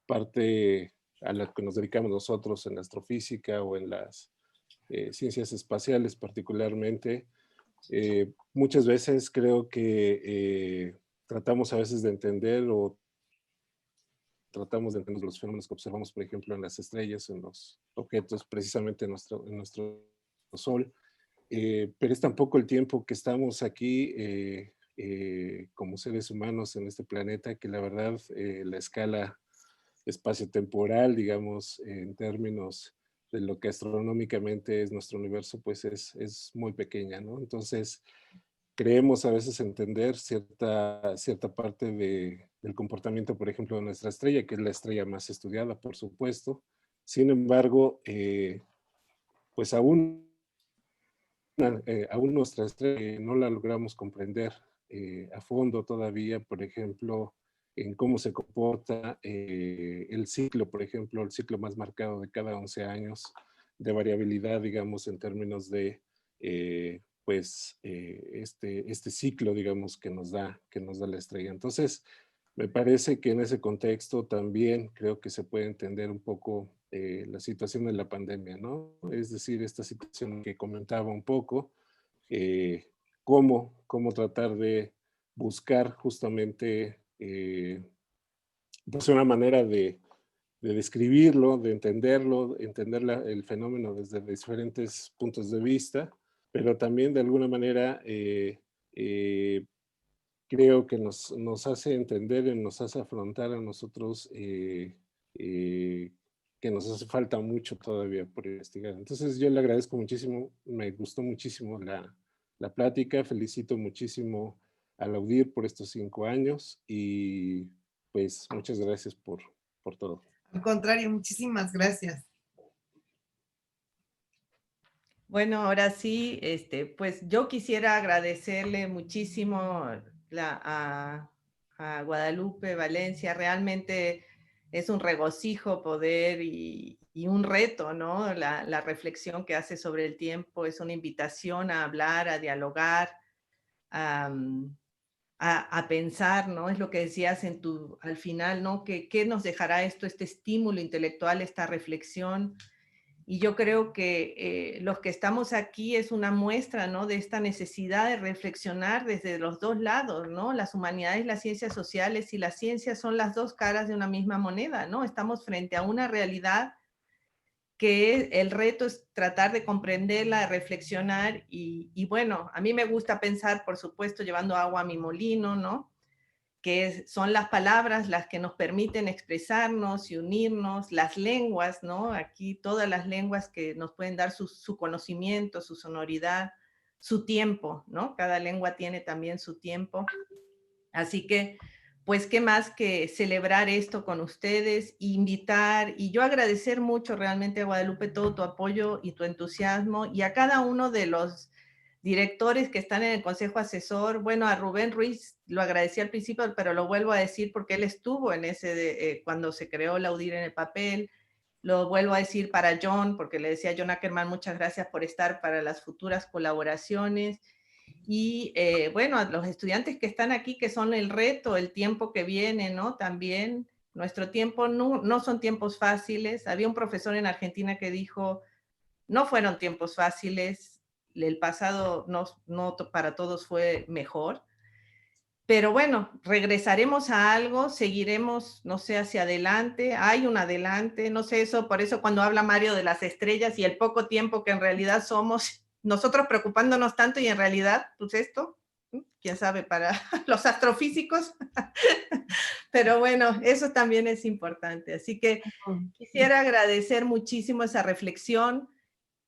parte a la que nos dedicamos nosotros en la astrofísica o en las ciencias espaciales particularmente, muchas veces creo que tratamos a veces de entender o tratamos de entender los fenómenos que observamos, por ejemplo, en las estrellas, en los objetos, precisamente en nuestro Sol, pero es tampoco el tiempo que estamos aquí como seres humanos en este planeta, que la verdad la escala espacio-temporal, digamos, en términos de lo que astronómicamente es nuestro universo, pues es muy pequeña, ¿no? Entonces, creemos a veces entender cierta parte del comportamiento, por ejemplo, de nuestra estrella, que es la estrella más estudiada, por supuesto. Sin embargo, pues aún nuestra estrella no la logramos comprender a fondo todavía, por ejemplo, en cómo se comporta el ciclo, por ejemplo, el ciclo más marcado de cada 11 años de variabilidad, digamos, en términos de este ciclo, digamos, que nos da la estrella. Entonces, me parece que en ese contexto también creo que se puede entender un poco la situación de la pandemia, ¿no? Es decir, esta situación que comentaba un poco, cómo tratar de buscar justamente pues una manera de describirlo, de entenderlo, entender el fenómeno desde diferentes puntos de vista, pero también de alguna manera creo que nos hace entender y nos hace afrontar a nosotros que nos hace falta mucho todavía por investigar. Entonces yo le agradezco muchísimo, me gustó muchísimo la plática, felicito muchísimo al Audir por estos 5 años y pues muchas gracias por todo. Al contrario, muchísimas gracias. Bueno, ahora sí, pues yo quisiera agradecerle muchísimo a Guadalupe Valencia. Realmente es un regocijo poder y un reto, ¿no? La reflexión que hace sobre el tiempo es una invitación a hablar, a dialogar, a pensar, ¿no? Es lo que decías al final, ¿no? ¿Qué nos dejará esto, este estímulo intelectual, esta reflexión? Y yo creo que los que estamos aquí es una muestra, ¿no?, de esta necesidad de reflexionar desde los dos lados, ¿no? Las humanidades, las ciencias sociales y las ciencias son las dos caras de una misma moneda, ¿no? Estamos frente a una realidad que el reto es tratar de comprenderla, de reflexionar y bueno, a mí me gusta pensar, por supuesto, llevando agua a mi molino, ¿no?, que son las palabras las que nos permiten expresarnos y unirnos, las lenguas, ¿no? Aquí todas las lenguas que nos pueden dar su conocimiento, su sonoridad, su tiempo, ¿no? Cada lengua tiene también su tiempo. Así que, pues, ¿qué más que celebrar esto con ustedes, invitar y yo agradecer mucho realmente a Guadalupe todo tu apoyo y tu entusiasmo y a cada uno de los directores que están en el Consejo Asesor. Bueno, a Rubén Ruiz lo agradecí al principio, pero lo vuelvo a decir porque él estuvo en cuando se creó la UDIR en el papel. Lo vuelvo a decir para John, porque le decía a John Ackerman, muchas gracias por estar para las futuras colaboraciones. Y bueno, a los estudiantes que están aquí, que son el reto, el tiempo que viene, ¿no? También nuestro tiempo no son tiempos fáciles. Había un profesor en Argentina que dijo, no fueron tiempos fáciles, el pasado no para todos fue mejor, pero bueno, regresaremos a algo, seguiremos, no sé, hacia adelante, hay un adelante, no sé, por eso cuando habla Mario de las estrellas y el poco tiempo que en realidad somos, nosotros preocupándonos tanto y en realidad, pues esto, quién sabe, para los astrofísicos, pero bueno, eso también es importante, así que quisiera agradecer muchísimo esa reflexión.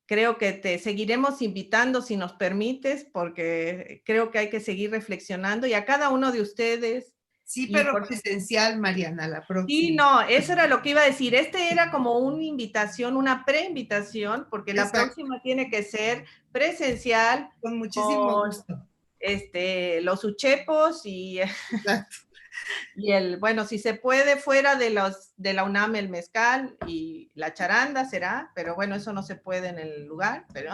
Creo que te seguiremos invitando si nos permites, porque creo que hay que seguir reflexionando y a cada uno de ustedes. Sí, pero presencial, Mariana, la próxima. Sí, no, eso era lo que iba a decir. Era como una invitación, una preinvitación, porque la próxima tiene que ser presencial. Con muchísimo gusto. Los uchepos y... Exacto. Y bueno, si se puede, fuera de la UNAM el mezcal y la charanda será, pero bueno, eso no se puede en el lugar, pero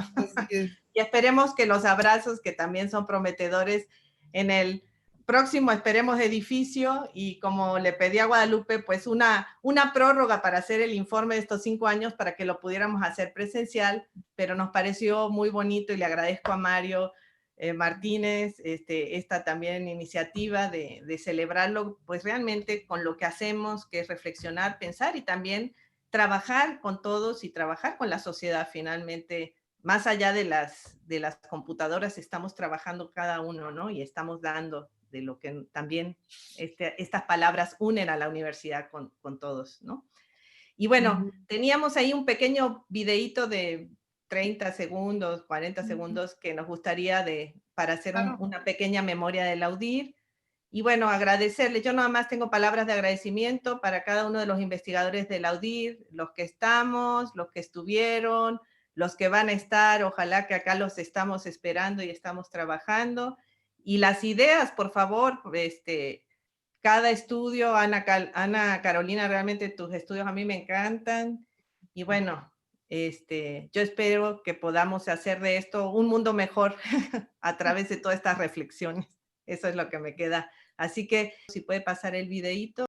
y esperemos que los abrazos, que también son prometedores, en el próximo, esperemos, edificio, y como le pedí a Guadalupe, pues una prórroga para hacer el informe de estos 5 años para que lo pudiéramos hacer presencial, pero nos pareció muy bonito y le agradezco a Mario Martínez, esta también iniciativa de celebrarlo, pues realmente con lo que hacemos, que es reflexionar, pensar y también trabajar con todos y trabajar con la sociedad finalmente, más allá de las computadoras, estamos trabajando cada uno, ¿no? Y estamos dando de lo que también estas palabras unen a la universidad con todos, ¿no? Y bueno, teníamos ahí un pequeño videíto de 30 segundos, 40 segundos que nos gustaría para hacer una pequeña memoria del AUDIR. Y bueno, agradecerles. Yo nada más tengo palabras de agradecimiento para cada uno de los investigadores del AUDIR, los que estamos, los que estuvieron, los que van a estar. Ojalá que acá los estamos esperando y estamos trabajando. Y las ideas, por favor, cada estudio, Ana Carolina, realmente tus estudios a mí me encantan. Y bueno, yo espero que podamos hacer de esto un mundo mejor a través de todas estas reflexiones. Eso es lo que me queda. Así que si puede pasar el videíto.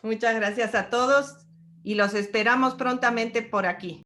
Muchas gracias a todos y los esperamos prontamente por aquí.